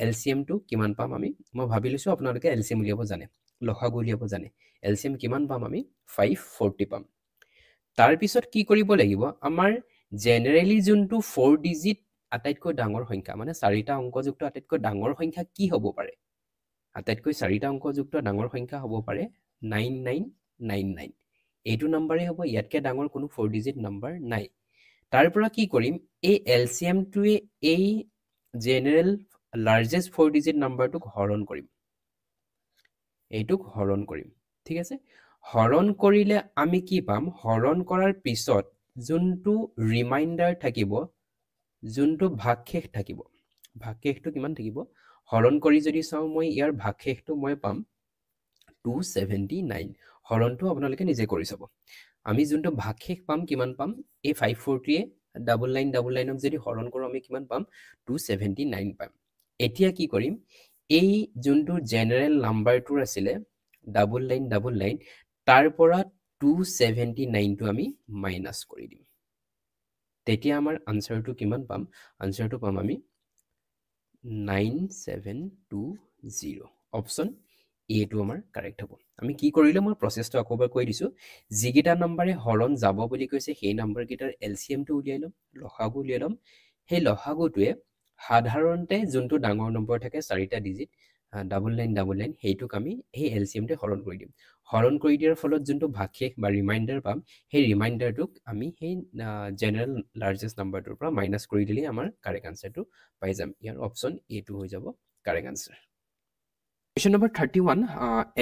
এলচিএম টো কিমান পাম আমি মই ভাবি লৈছো আপোনালোকে এলচিএম উলিয়াব জানে লসাগু উলিয়াব জানে এলচিএম কিমান পাম আমি 540 পাম তাৰ পিছত কি কৰিব লাগিব আমাৰ জেনাৰেলি যোনটো 4 ডিজিট আটাইতকৈ ডাঙৰ সংখ্যা মানে চাৰিটা অংকযুক্ত আটাইতকৈ ডাঙৰ সংখ্যা কি হ'ব পাৰে আটাইতকৈ চাৰিটা অংকযুক্ত ডাঙৰ সংখ্যা হ'ব পাৰে 9999 এইটো নাম্বাৰে হ'ব ইয়াতকে ডাঙৰ কোনো 4 ডিজিট নাম্বাৰ নাই তাৰ পৰা কি কৰিম এই এলচিএম টোৱে এই জেনাৰেল লাৰ্জেষ্ট 4 ডিজিট নাম্বাৰটোক হৰণ কৰিম এইটোক হৰণ কৰিম ঠিক আছে হৰণ কৰিলে আমি কি পাম হৰণ কৰাৰ পিছত যোনটো ৰিমাইন্ডাৰ থাকিব যোনটো ভাগশেষ থাকিব ভাগশেষটো কিমান থাকিব হৰণ কৰি যদি চাও মই ইয়াৰ ভাগশেষটো মই পাম 279 হৰণটো আপোনালোকে নিজে কৰি চাব আমি যোনটো ভাগশেষ পাম কিমান পাম এই 540 এ ডাবল লাইনক যদি হৰণ কৰো আমি কিমান পাম 279 পাম এতিয়া কি কৰিম এই যোনটো জেনাৰেল নাম্বাৰটোৰ আছিলে ডাবল লাইন তাৰ পৰা 279 টো আমি মাইনাস কৰি দিম তেতিয়া আমাৰ আনসাৰটো কিমান পাম আনসাৰটো পাম আমি 9720 অপচন এ টো আমাৰ কাৰেক্ট হ'ব আমি কি কৰিলে মই প্ৰসেছটো আকৌবাৰ কৈ দিছো যিকেইটা নম্বৰে হৰণ যাব বুলি কৈছে সেই নম্বৰ কেইটাৰ এলচিএম টো উলিয়াই লম লসাগু উলিয়াই লম সেই লসাগুটোৱে সাধাৰণতে যোনটো ডাঙৰ নম্বৰ থাকে চাৰিটা ডিজিট ডাবল লাইন সেইটোক আমি সেই এলচিএম তে হৰণ কৰি দিম হৰণ কৰি দিয়াৰ ফলত যোনটো ভাগশেষ বা ৰিমাইন্ডাৰ পাম সেই ৰিমাইন্ডাৰটোক আমি সেই জেনাৰেল লাৰ্জেষ্ট নাম্বাৰটোৰ পৰা মাইনাস কৰি দিলে আমাৰ কাৰেক্ট আনসাৰটো পাই যাম ইয়াৰ অপচন এ টো হৈ যাব কাৰেক্ট আনসাৰ Question number 31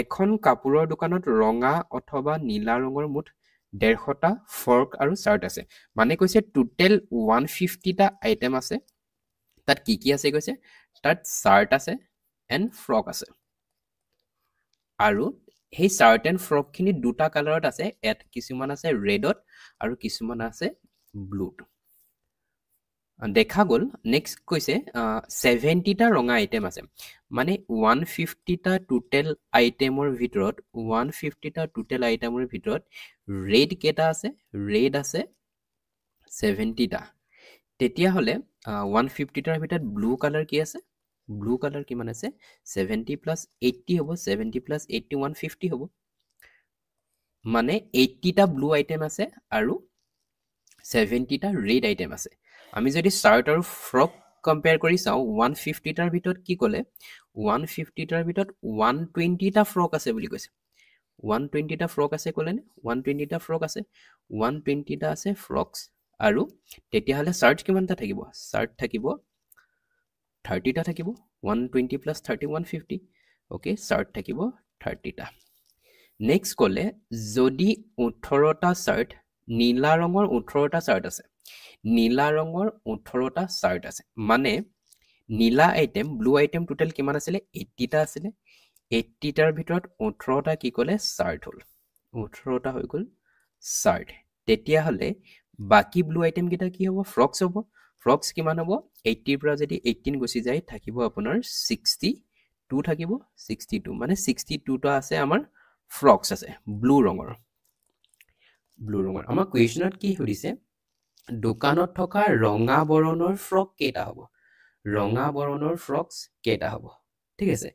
এখন কাপোৰৰ দোকানত ৰঙা অথবা নীলা ৰঙৰ মুঠ 150টা ফৰ্ক আৰু শাৰ্ট আছে মানে কৈছে টোটেল 150টা আইটেম আছে তাত কি আছে কৈছে তাত শাৰ্ট আছে এন্ড ফ্ৰক আছে আৰু সেই শাৰ্ট এন্ড ফ্ৰক খিনি দুটা কালাৰত আছে এট কিছুমান আছে ৰেডত আৰু কিছুমান আছে ব্লুত দেখা গল নেক্সট কৈছে 70টা ৰঙা আইটেম আছে মানে 150টা টোটেল আইটেমৰ ভিতৰত 150টা টোটেল আইটেমৰ ভিতৰত ৰেড কেটা আছে ৰেড আছে 70টা তেতিয়া হলে 150টাৰ ভিতৰত ব্লু কালাৰ কি আছে ব্লু কালাৰ কিমান আছে 70 + 80 হ'ব 70 + 80 150 হ'ব মানে 80টা ব্লু আইটেম আছে আৰু 70টা ৰেড আইটেম আছে আমি যদি শাৰ্ট আৰু ফ্ৰক কম্পেয়াৰ কৰি চাও 150টাৰ ভিতৰত কি ক'লে 150টাৰ ভিতৰত 120টা ফ্ৰক আছে বুলি কৈছে 120টা ফ্ৰক আছে ক'লে নে 120টা ফ্ৰক আছে 120টা আছে ফ্ৰকস আৰু তেতিয়া হলে শাৰ্ট কিমানটা থাকিব শাৰ্ট থাকিব 30টা থাকিব 120 + 30 150 ওকে শাৰ্ট থাকিব 30টা নেক্সট ক'লে যদি 18টা শাৰ্ট নীলা ৰঙৰ 18টা শাৰ্ট আছে নীলা ৰঙৰ 18টা শাৰ্ট আছে মানে নীলা আইটেম ব্লু আইটেম টোটাল কিমান আছিল 80টা আছিল 80টাৰ ভিতৰত 18টা কি ক'লে শাৰ্ট হ'ল 18টা হৈ গ'ল শাৰ্ট তেতিয়া হলে বাকি ব্লু আইটেম কেটা কি হ'ব ফ্ৰকস হ'ব ফ্ৰকস কিমান হ'ব 80 পৰা যদি 18 গুছি যায় থাকিব আপোনাৰ 62 2 থাকিব 62 মানে 62 টা আছে আমাৰ ফ্ৰকছ আছে ব্লু ৰঙৰ আমাৰ কুৱেশ্যনত কি সুধিছে দোকানত থকা ৰঙা বৰণৰ ফ্ৰক কেইটা হ'ব ৰঙা বৰণৰ ফ্ৰকছ কেইটা হ'ব ঠিক আছে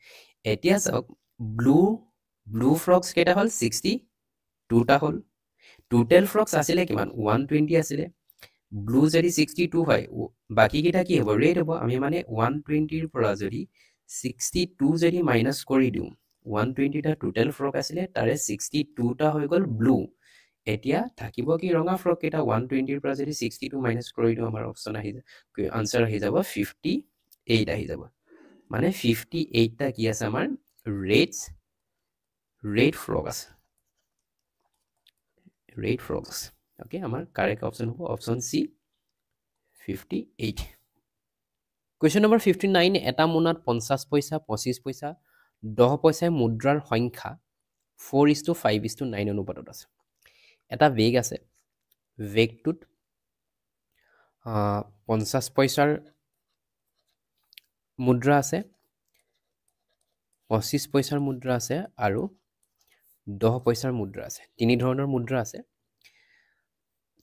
এতিয়া চাওক ব্লু ফ্ৰকছ কেইটা হ'ল 62 টা হ'ল টোটেল ফ্ৰকছ আছিলে কিমান 120 আছিলে ব্লু যদি 62 হয় বাকি কেইটা কি হ'ব ৰেড হ'ব আমি মানে 120 ৰ পৰা যদি 62 যদি মাইনাস কৰি দিওঁ 120 টা টোটেল ফ্ৰক আছিলে তাৰে 62 টা হৈ গ'ল ব্লু এতিয়া থাকিব কি ৰঙা ফ্ৰক কেইটা 120 ৰ পৰা যদি 62 মাইনাস কৰি দিওঁ আমাৰ অপচন আহি যায় আনসাৰ আহি যাব 58 আহি যাব মানে 58 টা কি আছে আমাৰ ৰেড ফ্ৰক আছে red frogs okay amar correct option hobo option C 58 question number 59 eta munat 50 paisa 25 paisa 10 paisa mudrar সংখ্যা 4:5:9 অনুপাতত আছে এটা বেগ আছে বেগটোত 50 পইচাৰ মুদ্ৰা আছে 25 পইচাৰ মুদ্ৰা আছে আৰু 10 পইচাৰ মুদ্ৰা আছে তিনি ধৰণৰ মুদ্ৰা আছে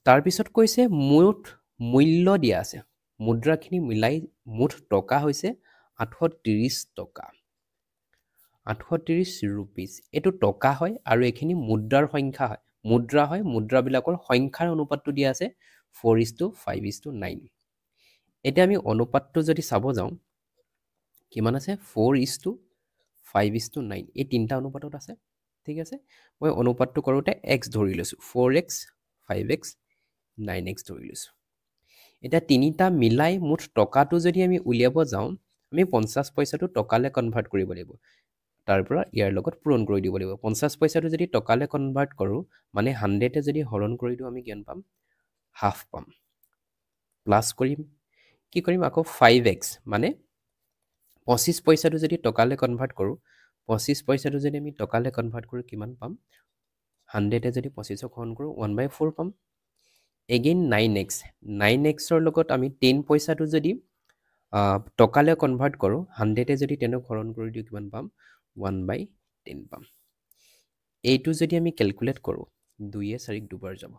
তাৰ পিছত কৈছে মুঠ মূল্য দিয়া আছে মুদ্ৰাখিনি মিলাই মুঠ টকা হৈছে 830 টকা 830 रुपीस এটো টকা হয় আৰু এখিনি মুদ্ৰাৰ সংখ্যা হয় মুদ্ৰাবিলাকৰ সংখ্যাৰ অনুপাতটো দিয়া আছে 4:5:9 এতিয়া আমি অনুপাতটো যদি চাব যাওঁ কিমান আছে 4:5:9 এই তিনটা অনুপাতত আছে ঠিক আছে মই অনুপাতটো কৰোতে x ধৰি লৈছো 4x 5x 9x ধৰি লৈছো এটা তিনিটা মিলাই মুঠ টকাটো যদি আমি উলিয়াব যাওঁ আমি 50 পইচাটো টকালে কনভাৰ্ট কৰিব লাগিব তাৰ পৰা ইয়াৰ লগত পূৰণ কৰি দিব লাগিব 50 পইচাটো যদি টকালে কনভাৰ্ট কৰো মানে 100 এ যদি হৰণ কৰি দিও আমি কিমান পাম হাফ পাম প্লাস কৰিম কি কৰিম আকৌ 5x মানে 25 পইচাটো যদি টকালে কনভাৰ্ট কৰো 25 পইচাটো যদি আমি টকালে কনভাৰ্ট কৰো কিমান পাম 100 এ যদি 25 ক হৰণ কৰো 1/4 পাম again 9x ৰ লগত আমি 10 পইচাটো যদি টকালে কনভাৰ্ট কৰো 100 এ যদি 10 ক হৰণ কৰি দিও কিমান পাম 1/10 পাম এইটো যদি আমি ক্যালকুলেট কৰো 2 এ 4 দুবাৰ যাব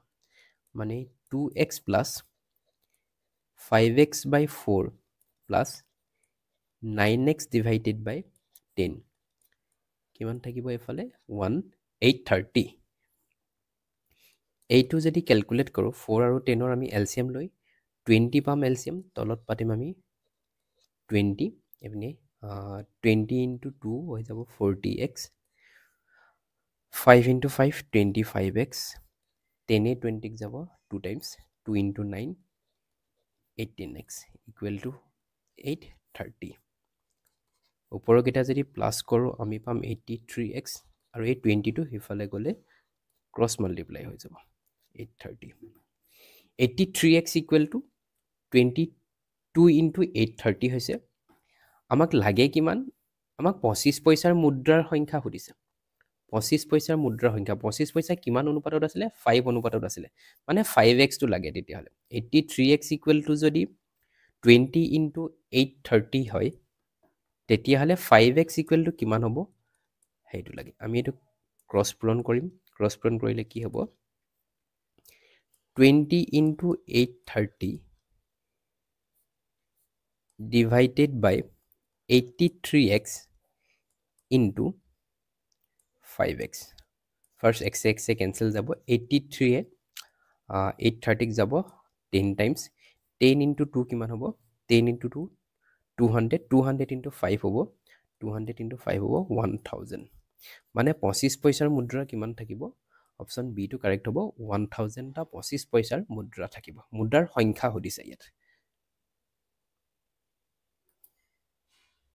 মানে 2x plus 5x/4 plus 9x divided by 10 কিমান থাকিব এফালে 830 এইটো যদি ক্যালকুলেট কৰো 4 আৰু 10 ৰ আমি এলসিএম লৈ 20 পাম এলসিএম তলত পাতিম আমি 20 এপিনে 20 into 2 হৈ যাব 40x 5 into 5 25x 10 এ 20 ক যাব 2 times 2 into 9 18x equal to 830 ওপৰৰ কেইটা যদি প্লাস কৰো আমি পাম 83x আৰু এই 20 টো হিফালে গলে ক্ৰস মাল্টিপ্লাই হৈ যাব 830 83x equal to 22 into 830 হৈছে আমাক লাগে কিমান আমাক 25 পইচাৰ মুদ্ৰাৰ সংখ্যা সুধিছে 25 পইচাৰ মুদ্ৰাৰ সংখ্যা 25 পইচা কিমান অনুপাতত আছিল 5 অনুপাতত আছিল মানে 5x টো লাগে তেতিয়া হলে 83x equal to যদি 20 into 830 হয় তেতিয়া হলে 5x equal to কিমান হ'ব হেইটো লাগে আমি এটো ক্ৰস পূৰণ কৰিম ক্ৰস পূৰণ কৰিলে কি হ'ব 20 into 830 divided by 83x into 5x first x se cancel jabo 83 e 830 যাব 10 times 10 into 2 কিমান হ'ব 10 into 2 200 into 5 হ'ব 200 into 5 হ'ব 1000 মানে 25 পইচাৰ মুদ্ৰা কিমান থাকিব অপচন বি টো কাৰেক্ট হ'ব 1000 টা 25 পইচাৰ মুদ্ৰা থাকিব মুদ্ৰাৰ সংখ্যা সুধিছে ইয়াত